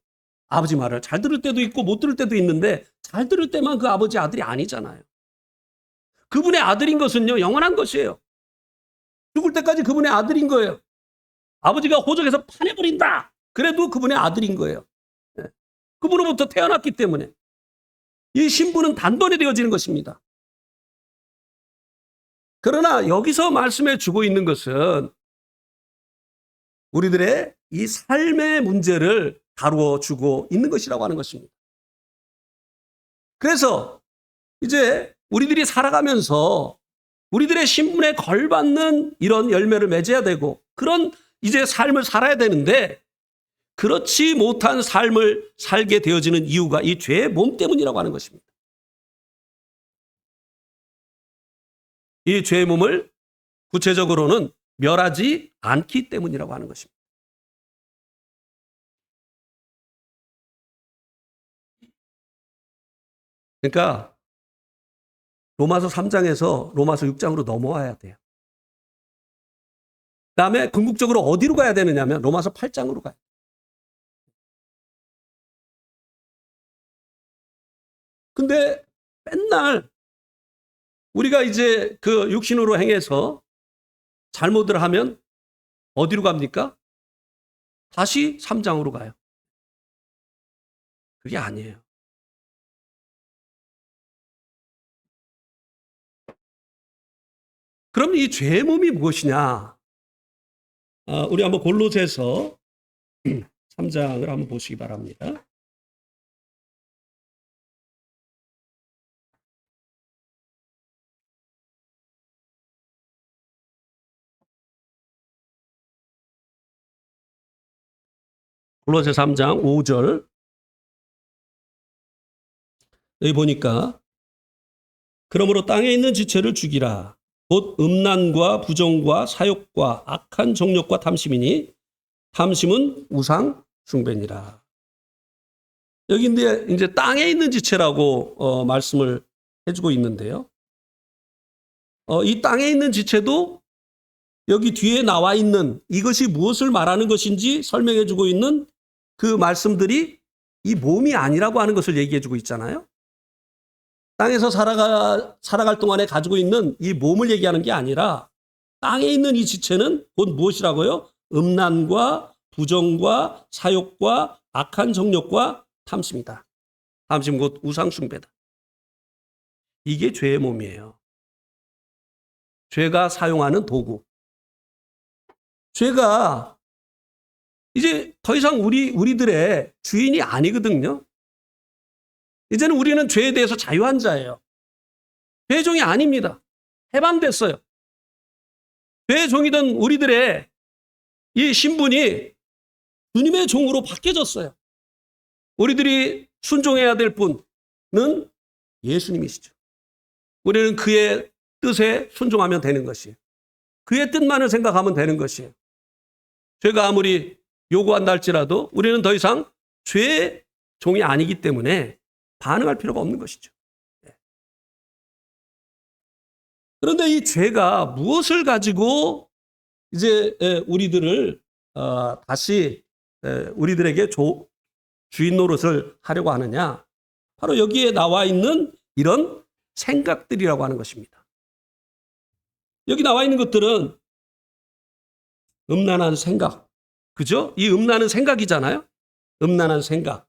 아버지 말을 잘 들을 때도 있고 못 들을 때도 있는데 잘 들을 때만 그 아버지 아들이 아니잖아요. 그분의 아들인 것은요, 영원한 것이에요. 죽을 때까지 그분의 아들인 거예요. 아버지가 호적에서 파내버린다. 그래도 그분의 아들인 거예요. 예. 그분으로부터 태어났기 때문에 이 신분은 단번에 되어지는 것입니다. 그러나 여기서 말씀해 주고 있는 것은 우리들의 이 삶의 문제를 다루어 주고 있는 것이라고 하는 것입니다. 그래서 이제 우리들이 살아가면서 우리들의 신분에 걸맞는 이런 열매를 맺어야 되고 그런 이제 삶을 살아야 되는데 그렇지 못한 삶을 살게 되어지는 이유가 이 죄의 몸 때문이라고 하는 것입니다. 이 죄의 몸을 구체적으로는 멸하지 않기 때문이라고 하는 것입니다. 그러니까 로마서 3장에서 로마서 6장으로 넘어와야 돼요. 그다음에 궁극적으로 어디로 가야 되느냐면 로마서 8장으로 가요. 근데 맨날 우리가 이제 육신으로 행해서 잘못을 하면 어디로 갑니까? 다시 3장으로 가요. 그게 아니에요. 그럼 이 죄의 몸이 무엇이냐? 우리 한번 골로새서 3장을 한번 보시기 바랍니다. 골로새 3장 5절. 여기 보니까 그러므로 땅에 있는 지체를 죽이라. 곧 음란과 부정과 사욕과 악한 정욕과 탐심이니 탐심은 우상 숭배니라. 여기 이제 땅에 있는 지체라고 말씀을 해주고 있는데요. 이 땅에 있는 지체도 여기 뒤에 나와 있는 이것이 무엇을 말하는 것인지 설명해 주고 있는 그 말씀들이 이 몸이 아니라고 하는 것을 얘기해 주고 있잖아요. 땅에서 살아갈 동안에 가지고 있는 이 몸을 얘기하는 게 아니라 땅에 있는 이 지체는 곧 무엇이라고요? 음란과 부정과 사욕과 악한 정욕과 탐심이다. 다음심 곧 우상숭배다. 이게 죄의 몸이에요. 죄가 사용하는 도구. 죄가 이제 더 이상 우리들의 주인이 아니거든요. 이제는 우리는 죄에 대해서 자유한 자예요. 죄의 종이 아닙니다. 해방됐어요. 죄의 종이던 우리들의 이 신분이 주님의 종으로 바뀌어졌어요. 우리들이 순종해야 될 분은 예수님이시죠. 우리는 그의 뜻에 순종하면 되는 것이에요. 그의 뜻만을 생각하면 되는 것이에요. 죄가 아무리 요구한다 할지라도 우리는 더 이상 죄의 종이 아니기 때문에 반응할 필요가 없는 것이죠. 그런데 이 죄가 무엇을 가지고 이제 우리들을 다시 우리들에게 주인 노릇을 하려고 하느냐? 바로 여기에 나와 있는 이런 생각들이라고 하는 것입니다. 여기 나와 있는 것들은 음란한 생각, 그죠? 이 음란한 생각이잖아요. 음란한 생각,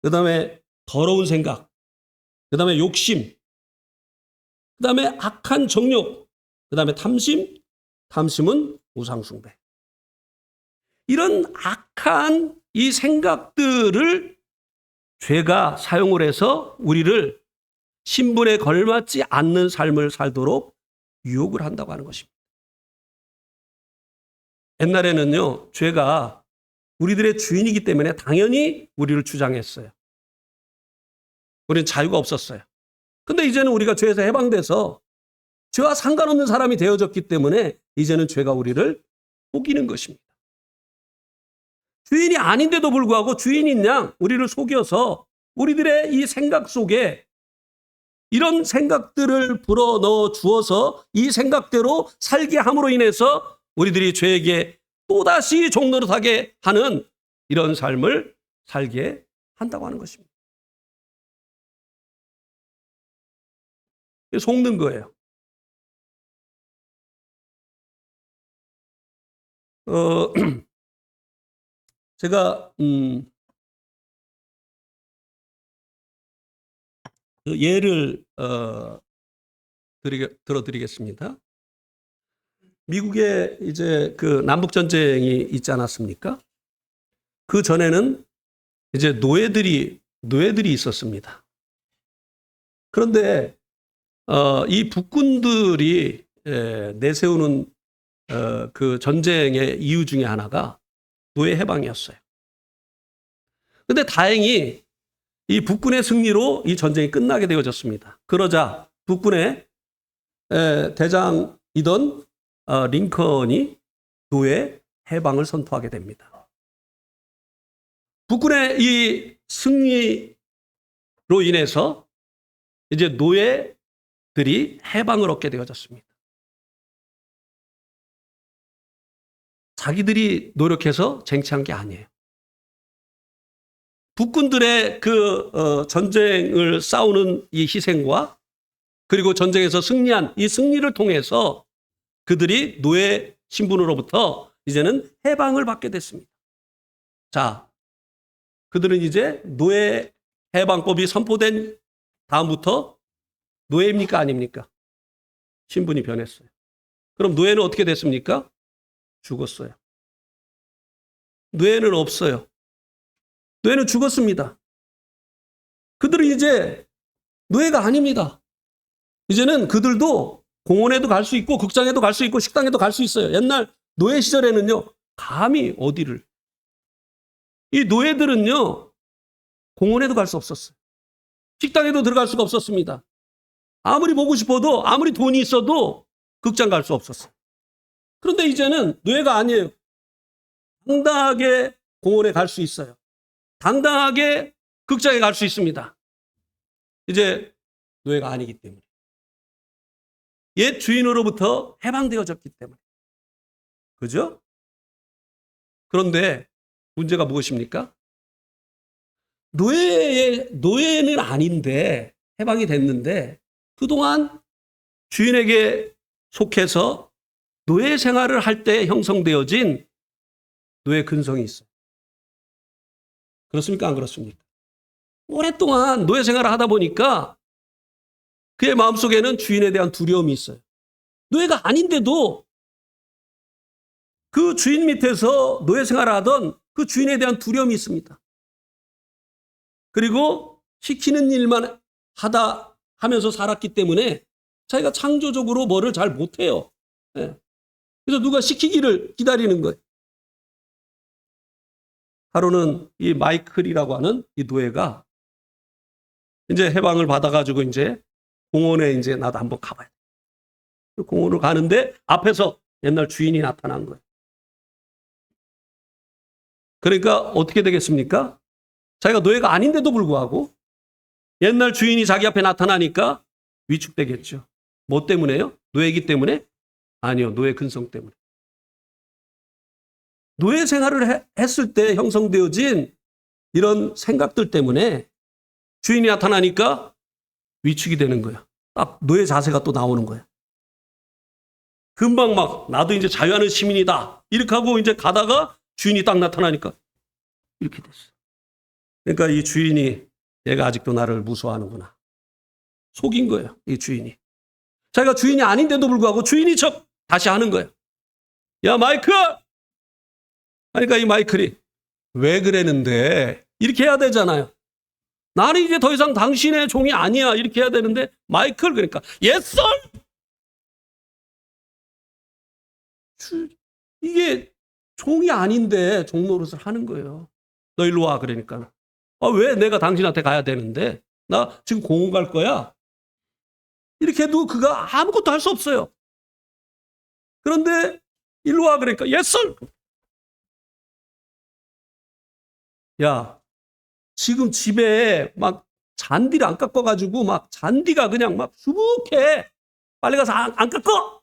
그 다음에 더러운 생각, 그 다음에 욕심, 그 다음에 악한 정욕, 그 다음에 탐심, 탐심은 우상숭배. 이런 악한 이 생각들을 죄가 사용을 해서 우리를 신분에 걸맞지 않는 삶을 살도록 유혹을 한다고 하는 것입니다. 옛날에는요, 죄가 우리들의 주인이기 때문에 당연히 우리를 주장했어요. 우리는 자유가 없었어요. 근데 이제는 우리가 죄에서 해방돼서 죄와 상관없는 사람이 되어졌기 때문에 이제는 죄가 우리를 속이는 것입니다. 주인이 아닌데도 불구하고 주인인 양 우리를 속여서 우리들의 이 생각 속에 이런 생각들을 불어넣어 주어서 이 생각대로 살게 함으로 인해서 우리들이 죄에게 또다시 종노릇하게 하는 이런 삶을 살게 한다고 하는 것입니다. 속는 거예요. 제가 예를 들어드리겠습니다. 미국에 이제 그 남북 전쟁이 있지 않았습니까? 그 전에는 이제 노예들이 있었습니다. 그런데 이 북군들이 내세우는 그 전쟁의 이유 중에 하나가 노예 해방이었어요. 그런데 다행히 이 북군의 승리로 이 전쟁이 끝나게 되어졌습니다. 그러자 북군의 대장이던 링컨이 노예 해방을 선포하게 됩니다. 북군의 이 승리로 인해서 이제 노예들이 해방을 얻게 되어졌습니다. 자기들이 노력해서 쟁취한 게 아니에요. 북군들의 그 전쟁을 싸우는 이 희생과 그리고 전쟁에서 승리한 이 승리를 통해서 그들이 노예 신분으로부터 이제는 해방을 받게 됐습니다. 자, 그들은 이제 노예 해방법이 선포된 다음부터 노예입니까? 아닙니까? 신분이 변했어요. 그럼 노예는 어떻게 됐습니까? 죽었어요. 노예는 없어요. 노예는 죽었습니다. 그들은 이제 노예가 아닙니다. 이제는 그들도 공원에도 갈 수 있고 극장에도 갈 수 있고 식당에도 갈 수 있어요. 옛날 노예 시절에는요. 감히 어디를. 이 노예들은요. 공원에도 갈 수 없었어요. 식당에도 들어갈 수가 없었습니다. 아무리 보고 싶어도 아무리 돈이 있어도 극장 갈 수 없었어요. 그런데 이제는 노예가 아니에요. 당당하게 공원에 갈 수 있어요. 당당하게 극장에 갈 수 있습니다. 이제 노예가 아니기 때문에. 옛 주인으로부터 해방되어졌기 때문에. 그죠? 그런데 문제가 무엇입니까? 노예는 아닌데 해방이 됐는데 그동안 주인에게 속해서 노예 생활을 할 때 형성되어진 노예 근성이 있어요. 그렇습니까? 안 그렇습니까? 오랫동안 노예 생활을 하다 보니까 그의 마음속에는 주인에 대한 두려움이 있어요. 노예가 아닌데도 그 주인 밑에서 노예 생활을 하던 그 주인에 대한 두려움이 있습니다. 그리고 시키는 일만 하면서 살았기 때문에 자기가 창조적으로 뭐를 잘 못해요. 예. 그래서 누가 시키기를 기다리는 거예요. 하루는 이 마이클이라고 하는 이 노예가 이제 해방을 받아가지고 이제 공원에 이제 나도 한번 가봐야 돼. 공원으로 가는데 앞에서 옛날 주인이 나타난 거예요. 그러니까 어떻게 되겠습니까? 자기가 노예가 아닌데도 불구하고 옛날 주인이 자기 앞에 나타나니까 위축되겠죠. 뭐 때문에요? 노예이기 때문에? 아니요. 노예 근성 때문에. 노예 생활을 했을 때 형성되어진 이런 생각들 때문에 주인이 나타나니까 위축이 되는 거예요. 딱 노예 자세가 또 나오는 거예요. 금방 막 나도 이제 자유하는 시민이다. 이렇게 하고 이제 가다가 주인이 딱 나타나니까 이렇게 됐어요. 그러니까 이 주인이 얘가 아직도 나를 무서워하는구나. 속인 거예요. 이 주인이. 자기가 주인이 아닌데도 불구하고 주인이 척 다시 하는 거예요. 야 마이클! 그러니까 이 마이클이 왜 그랬는데 이렇게 해야 되잖아요. 나는 이제 더 이상 당신의 종이 아니야. 이렇게 해야 되는데 마이클 그러니까 yes sir! 이게 종이 아닌데 종 노릇을 하는 거예요. 너 일로 와 그러니까. 왜 내가 당신한테 가야 되는데? 나 지금 공원 갈 거야. 이렇게 해도 그가 아무것도 할 수 없어요. 그런데 일로 와 그러니까 yes sir! 야 지금 집에 막 잔디를 안 깎아가지고 막 잔디가 그냥 막 수북해. 빨리 가서 안 깎아.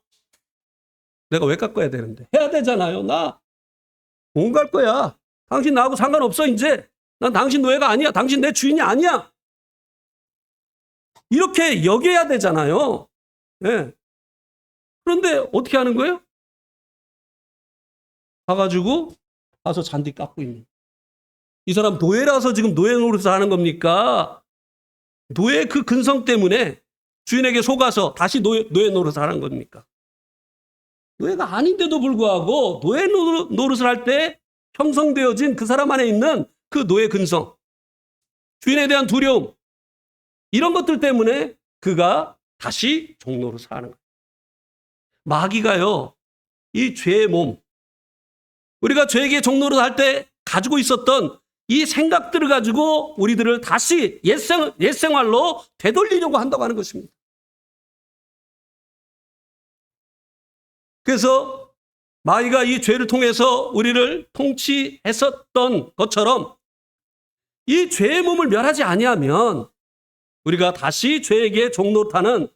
내가 왜 깎아야 되는데? 해야 되잖아요. 나 공원 갈 거야. 당신 나하고 상관없어 이제. 난 당신 노예가 아니야. 당신 내 주인이 아니야. 이렇게 여겨야 되잖아요. 네. 그런데 어떻게 하는 거예요? 가가지고 가서 잔디 깎고 있는. 이 사람 노예라서 지금 노예 노릇을 하는 겁니까? 노예 그 근성 때문에 주인에게 속아서 다시 노예 노릇을 하는 겁니까? 노예가 아닌데도 불구하고 노예 노릇을 할 때 형성되어진 그 사람 안에 있는 그 노예 근성, 주인에 대한 두려움, 이런 것들 때문에 그가 다시 종 노릇을 하는 거예요. 마귀가요, 이 죄의 몸, 우리가 죄에게 종 노릇을 할 때 가지고 있었던 이 생각들을 가지고 우리들을 다시 옛생활로 되돌리려고 한다고 하는 것입니다. 그래서 마귀가 이 죄를 통해서 우리를 통치했었던 것처럼 이 죄의 몸을 멸하지 아니하면 우리가 다시 죄에게 종노릇하는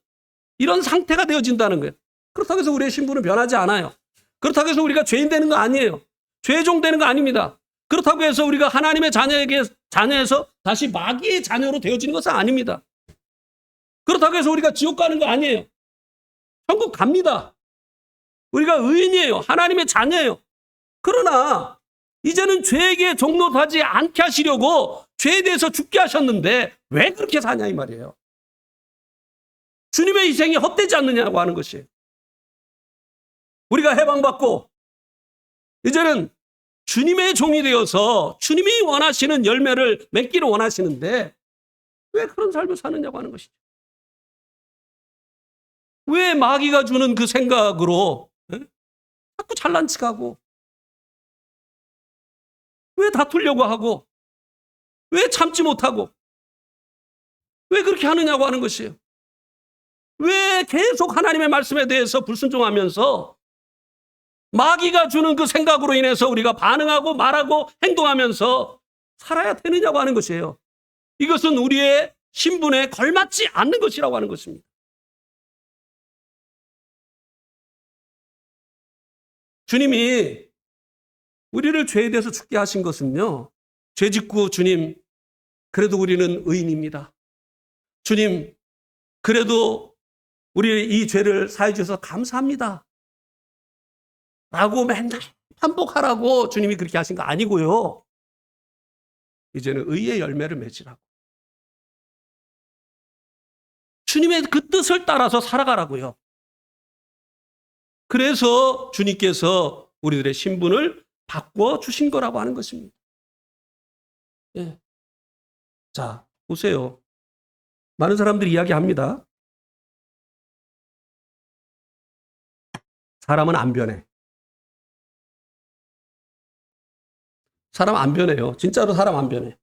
이런 상태가 되어진다는 거예요. 그렇다고 해서 우리의 신분은 변하지 않아요. 그렇다고 해서 우리가 죄인 되는 거 아니에요. 죄종 되는 거 아닙니다. 그렇다고 해서 우리가 하나님의 자녀에서 다시 마귀의 자녀로 되어지는 것은 아닙니다. 그렇다고 해서 우리가 지옥 가는 거 아니에요. 천국 갑니다. 우리가 의인이에요. 하나님의 자녀예요. 그러나 이제는 죄에게 종노릇하지 않게 하시려고 죄에 대해서 죽게 하셨는데 왜 그렇게 사냐 이 말이에요. 주님의 희생이 헛되지 않느냐고 하는 것이에요. 우리가 해방받고 이제는 주님의 종이 되어서 주님이 원하시는 열매를 맺기를 원하시는데 왜 그런 삶을 사느냐고 하는 것이죠. 왜 마귀가 주는 그 생각으로 자꾸 잘난 척하고 왜 다투려고 하고 왜 참지 못하고 왜 그렇게 하느냐고 하는 것이에요. 왜 계속 하나님의 말씀에 대해서 불순종하면서 마귀가 주는 그 생각으로 인해서 우리가 반응하고 말하고 행동하면서 살아야 되느냐고 하는 것이에요. 이것은 우리의 신분에 걸맞지 않는 것이라고 하는 것입니다. 주님이 우리를 죄에 대해서 죽게 하신 것은요, 죄 짓고 주님, 그래도 우리는 의인입니다. 주님, 그래도 우리 이 죄를 사해 주셔서 감사합니다. 라고 맨날 반복하라고 주님이 그렇게 하신 거 아니고요. 이제는 의의 열매를 맺으라고. 주님의 그 뜻을 따라서 살아가라고요. 그래서 주님께서 우리들의 신분을 바꿔 주신 거라고 하는 것입니다. 예. 자, 보세요. 많은 사람들이 이야기합니다. 사람은 안 변해. 사람 안 변해요. 진짜로 사람 안 변해.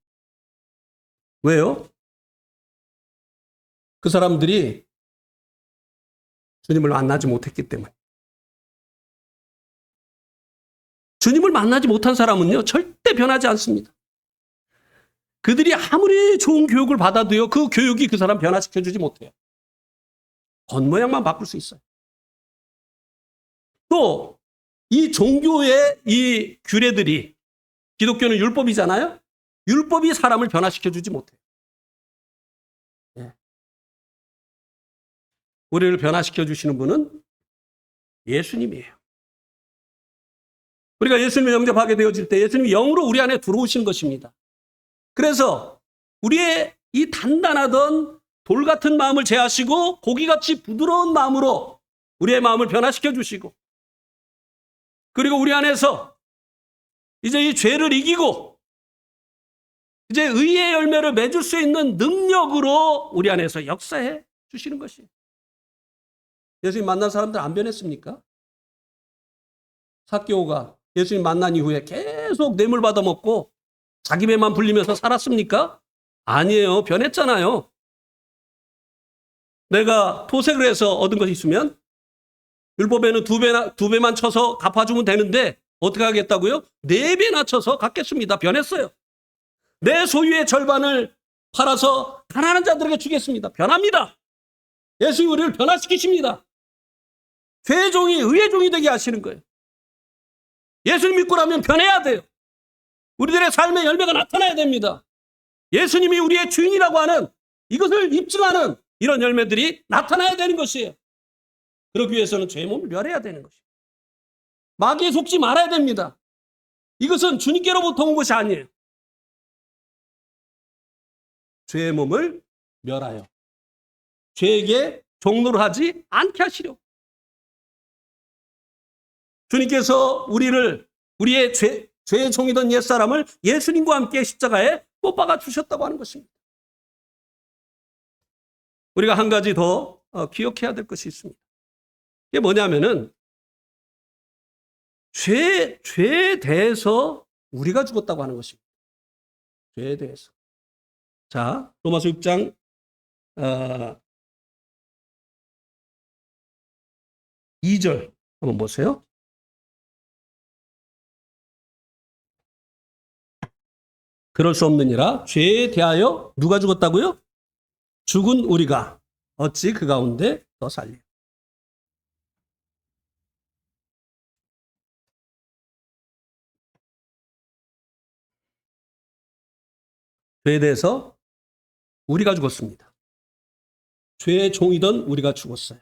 왜요? 그 사람들이 주님을 만나지 못했기 때문에. 주님을 만나지 못한 사람은요, 절대 변하지 않습니다. 그들이 아무리 좋은 교육을 받아도요, 그 교육이 그 사람 변화시켜주지 못해요. 겉모양만 바꿀 수 있어요. 또, 이 종교의 이 규례들이, 기독교는 율법이잖아요? 율법이 사람을 변화시켜주지 못해요. 예. 우리를 변화시켜주시는 분은 예수님이에요. 우리가 예수님을 영접하게 되어질 때 예수님이 영으로 우리 안에 들어오시는 것입니다. 그래서 우리의 이 단단하던 돌 같은 마음을 제하시고 고기같이 부드러운 마음으로 우리의 마음을 변화시켜 주시고, 그리고 우리 안에서 이제 이 죄를 이기고 이제 의의 열매를 맺을 수 있는 능력으로 우리 안에서 역사해 주시는 것이에요. 예수님 만난 사람들 안 변했습니까? 삭개오가 예수님 만난 이후에 계속 뇌물 받아먹고 자기 배만 불리면서 살았습니까? 아니에요. 변했잖아요. 내가 토색을 해서 얻은 것이 있으면 율법에는 두 배만 쳐서 갚아주면 되는데 어떻게 하겠다고요? 4배나 쳐서 갚겠습니다. 변했어요. 내 소유의 절반을 팔아서 가난한 자들에게 주겠습니다. 변합니다. 예수님이 우리를 변화시키십니다. 죄의 종이 의의 종이 되게 하시는 거예요. 예수님 믿고 나면 변해야 돼요. 우리들의 삶의 열매가 나타나야 됩니다. 예수님이 우리의 주인이라고 하는 이것을 입증하는 이런 열매들이 나타나야 되는 것이에요. 그러기 위해서는 죄의 몸을 멸해야 되는 것이에요. 마귀에 속지 말아야 됩니다. 이것은 주님께로부터 온 것이 아니에요. 죄의 몸을 멸하여 죄에게 종노를 하지 않게 하시려고. 주님께서 우리의 죄의 종이던 옛사람을 예수님과 함께 십자가에 못 박아 주셨다고 하는 것입니다. 우리가 한 가지 더 기억해야 될 것이 있습니다. 이게 뭐냐면은 죄에 대해서 우리가 죽었다고 하는 것입니다. 죄에 대해서. 자, 로마서 6장 2절 한번 보세요. 그럴 수 없느니라. 죄에 대하여 누가 죽었다고요? 죽은 우리가 어찌 그 가운데 더 살리. 죄에 대해서 우리가 죽었습니다. 죄의 종이던 우리가 죽었어요.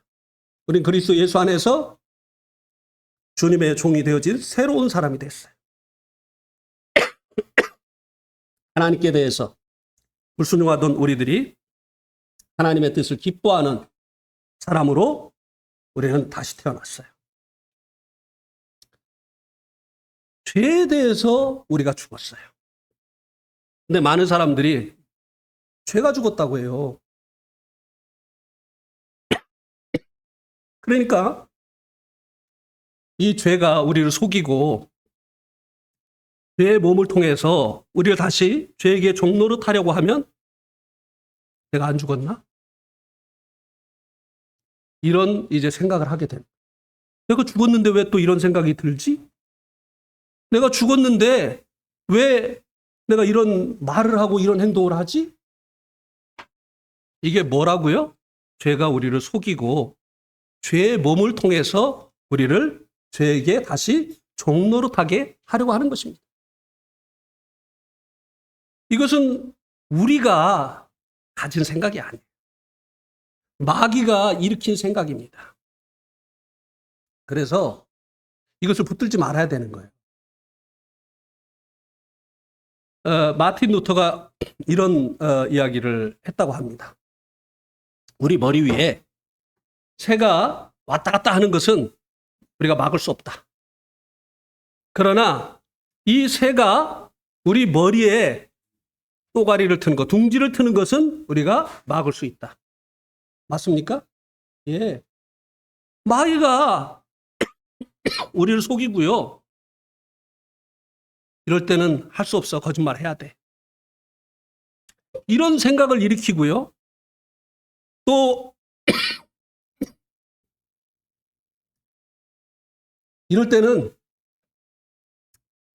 우린 그리스도 예수 안에서 주님의 종이 되어진 새로운 사람이 됐어요. 하나님께 대해서 불순종하던 우리들이 하나님의 뜻을 기뻐하는 사람으로 우리는 다시 태어났어요. 죄에 대해서 우리가 죽었어요. 근데 많은 사람들이 죄가 죽었다고 해요. 그러니까 이 죄가 우리를 속이고 죄의 몸을 통해서 우리를 다시 죄에게 종노릇 하려고 하면 내가 안 죽었나? 이런 이제 생각을 하게 됩니다. 내가 죽었는데 왜 또 이런 생각이 들지? 내가 죽었는데 왜 내가 이런 말을 하고 이런 행동을 하지? 이게 뭐라고요? 죄가 우리를 속이고 죄의 몸을 통해서 우리를 죄에게 다시 종노릇하게 하려고 하는 것입니다. 이것은 우리가 가진 생각이 아니에요. 마귀가 일으킨 생각입니다. 그래서 이것을 붙들지 말아야 되는 거예요. 마틴 루터가 이런 이야기를 했다고 합니다. 우리 머리 위에 새가 왔다 갔다 하는 것은 우리가 막을 수 없다. 그러나 이 새가 우리 머리에 또가리를 트는 것, 둥지를 트는 것은 우리가 막을 수 있다. 맞습니까? 예. 마귀가 우리를 속이고요. 이럴 때는 할 수 없어. 거짓말 해야 돼. 이런 생각을 일으키고요. 또 이럴 때는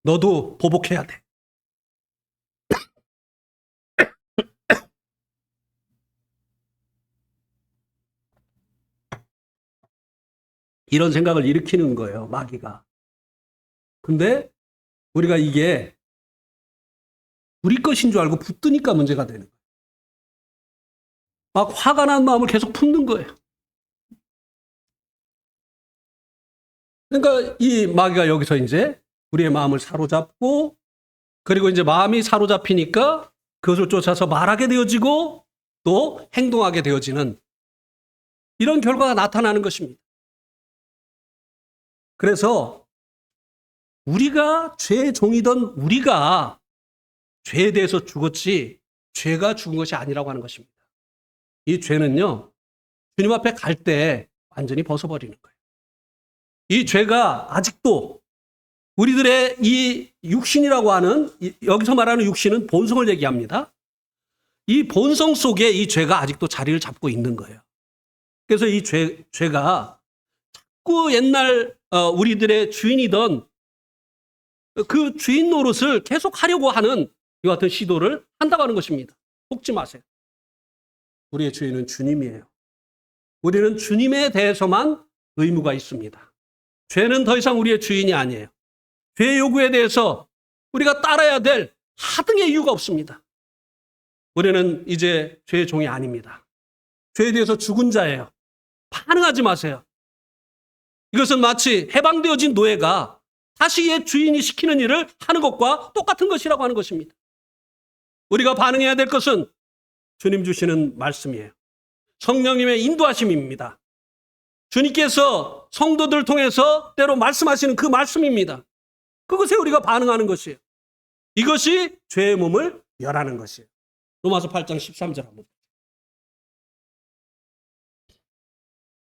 너도 보복해야 돼. 이런 생각을 일으키는 거예요, 마귀가. 근데 우리가 이게 우리 것인 줄 알고 붙드니까 문제가 되는 거예요. 막 화가 난 마음을 계속 품는 거예요. 그러니까 이 마귀가 여기서 이제 우리의 마음을 사로잡고, 그리고 이제 마음이 사로잡히니까 그것을 쫓아서 말하게 되어지고 또 행동하게 되어지는 이런 결과가 나타나는 것입니다. 그래서 우리가 죄의 종이던 우리가 죄에 대해서 죽었지 죄가 죽은 것이 아니라고 하는 것입니다. 이 죄는요, 주님 앞에 갈 때 완전히 벗어버리는 거예요. 이 죄가 아직도 우리들의 이 육신이라고 하는, 여기서 말하는 육신은 본성을 얘기합니다. 이 본성 속에 이 죄가 아직도 자리를 잡고 있는 거예요. 그래서 이 죄가 자꾸 옛날 우리들의 주인이던 그 주인 노릇을 계속 하려고 하는 이와 같은 시도를 한다고 하는 것입니다. 속지 마세요. 우리의 주인은 주님이에요. 우리는 주님에 대해서만 의무가 있습니다. 죄는 더 이상 우리의 주인이 아니에요. 죄의 요구에 대해서 우리가 따라야 될 하등의 이유가 없습니다. 우리는 이제 죄의 종이 아닙니다. 죄에 대해서 죽은 자예요. 반응하지 마세요. 이것은 마치 해방되어진 노예가 다시 옛 주인이 시키는 일을 하는 것과 똑같은 것이라고 하는 것입니다. 우리가 반응해야 될 것은 주님 주시는 말씀이에요. 성령님의 인도하심입니다. 주님께서 성도들을 통해서 때로 말씀하시는 그 말씀입니다. 그것에 우리가 반응하는 것이에요. 이것이 죄의 몸을 멸하는 것이에요. 로마서 8장 13절 한번.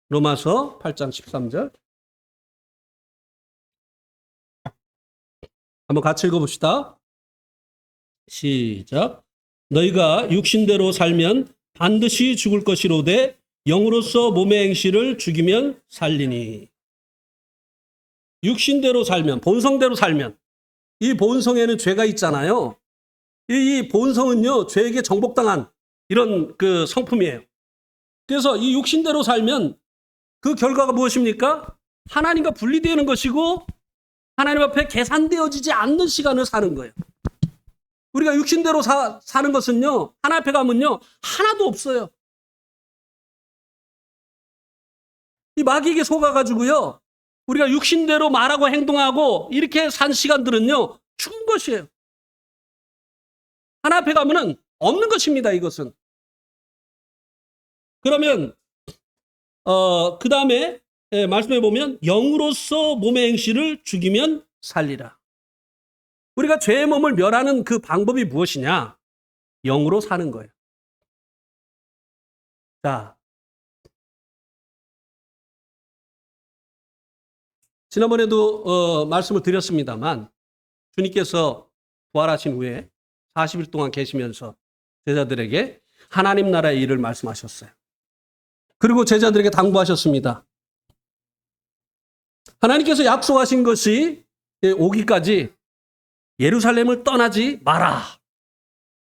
로마서 8장 13절. 한번 같이 읽어봅시다. 시작. 너희가 육신대로 살면 반드시 죽을 것이로되 영으로서 몸의 행실을 죽이면 살리니. 육신대로 살면, 본성대로 살면, 이 본성에는 죄가 있잖아요. 이 본성은요, 죄에게 정복당한 이런 그 성품이에요. 그래서 이 육신대로 살면 그 결과가 무엇입니까? 하나님과 분리되는 것이고 하나님 앞에 계산되어지지 않는 시간을 사는 거예요. 우리가 육신대로 사는 것은요, 하나님 앞에 가면요, 하나도 없어요. 이 마귀에게 속아가지고요, 우리가 육신대로 말하고 행동하고 이렇게 산 시간들은요, 죽은 것이에요. 하나님 앞에 가면은 없는 것입니다, 이것은. 그러면, 그 다음에 말씀해 보면, 영으로서 몸의 행실을 죽이면 살리라. 우리가 죄의 몸을 멸하는 그 방법이 무엇이냐? 영으로 사는 거예요. 자, 지난번에도 말씀을 드렸습니다만 주님께서 부활하신 후에 40일 동안 계시면서 제자들에게 하나님 나라의 일을 말씀하셨어요. 그리고 제자들에게 당부하셨습니다. 하나님께서 약속하신 것이 오기까지 예루살렘을 떠나지 마라.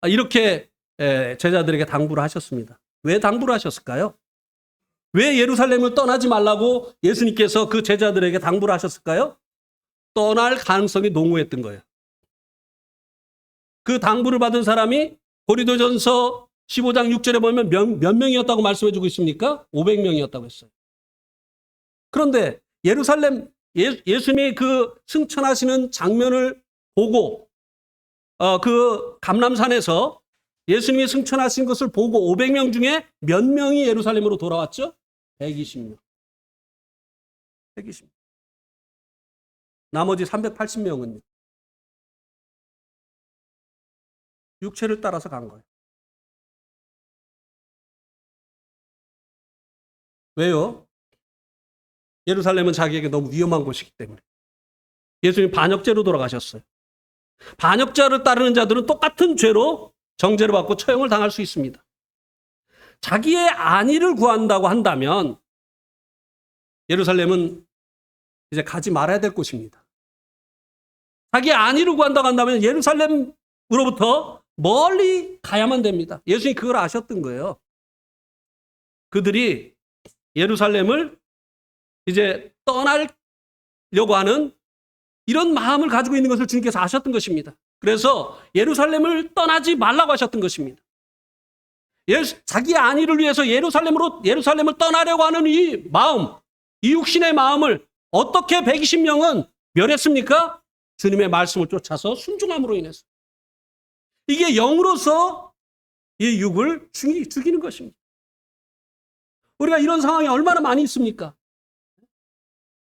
이렇게 제자들에게 당부를 하셨습니다. 왜 당부를 하셨을까요? 왜 예루살렘을 떠나지 말라고 예수님께서 그 제자들에게 당부를 하셨을까요? 떠날 가능성이 농후했던 거예요. 그 당부를 받은 사람이 고린도전서 15장 6절에 보면 몇 명이었다고 말씀해 주고 있습니까? 500명이었다고 했어요. 그런데 예루살렘, 예수님이 그 승천하시는 장면을 보고 그 감람산에서 예수님이 승천하신 것을 보고 500명 중에 몇 명이 예루살렘으로 돌아왔죠? 120명. 120명. 나머지 380명은요. 육체를 따라서 간 거예요. 왜요? 예루살렘은 자기에게 너무 위험한 곳이기 때문에. 예수님 반역죄로 돌아가셨어요. 반역자를 따르는 자들은 똑같은 죄로 정죄를 받고 처형을 당할 수 있습니다. 자기의 안위를 구한다고 한다면 예루살렘은 이제 가지 말아야 될 곳입니다. 자기의 안위를 구한다고 한다면 예루살렘으로부터 멀리 가야만 됩니다. 예수님이 그걸 아셨던 거예요. 그들이 예루살렘을 이제 떠나려고 하는 이런 마음을 가지고 있는 것을 주님께서 아셨던 것입니다. 그래서 예루살렘을 떠나지 말라고 하셨던 것입니다. 자기의 안위를 위해서 예루살렘을 떠나려고 하는 이 마음, 이 육신의 마음을 어떻게 120명은 멸했습니까? 주님의 말씀을 쫓아서 순종함으로 인해서. 이게 영으로서 이 육을 죽이는 것입니다. 우리가 이런 상황이 얼마나 많이 있습니까?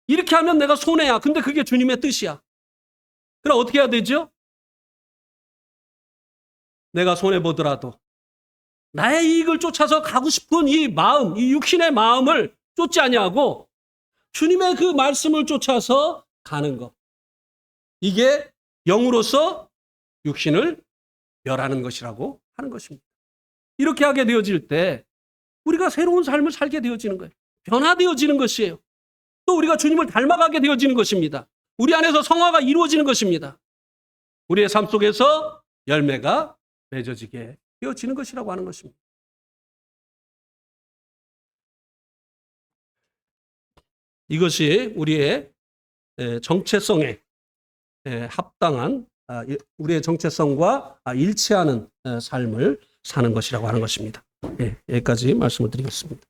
이렇게 하면 내가 손해야. 근데 그게 주님의 뜻이야. 그럼 어떻게 해야 되죠? 내가 손해보더라도 나의 이익을 쫓아서 가고 싶은 이 마음, 이 육신의 마음을 쫓지 아니하고 주님의 그 말씀을 쫓아서 가는 것. 이게 영으로서 육신을 멸하는 것이라고 하는 것입니다. 이렇게 하게 되어질 때 우리가 새로운 삶을 살게 되어지는 거예요. 변화되어지는 것이에요. 또 우리가 주님을 닮아가게 되어지는 것입니다. 우리 안에서 성화가 이루어지는 것입니다. 우리의 삶 속에서 열매가 맺어지게 되어지는 것이라고 하는 것입니다. 이것이 우리의 정체성에 합당한, 우리의 정체성과 일치하는 삶을 사는 것이라고 하는 것입니다. 여기까지 말씀을 드리겠습니다.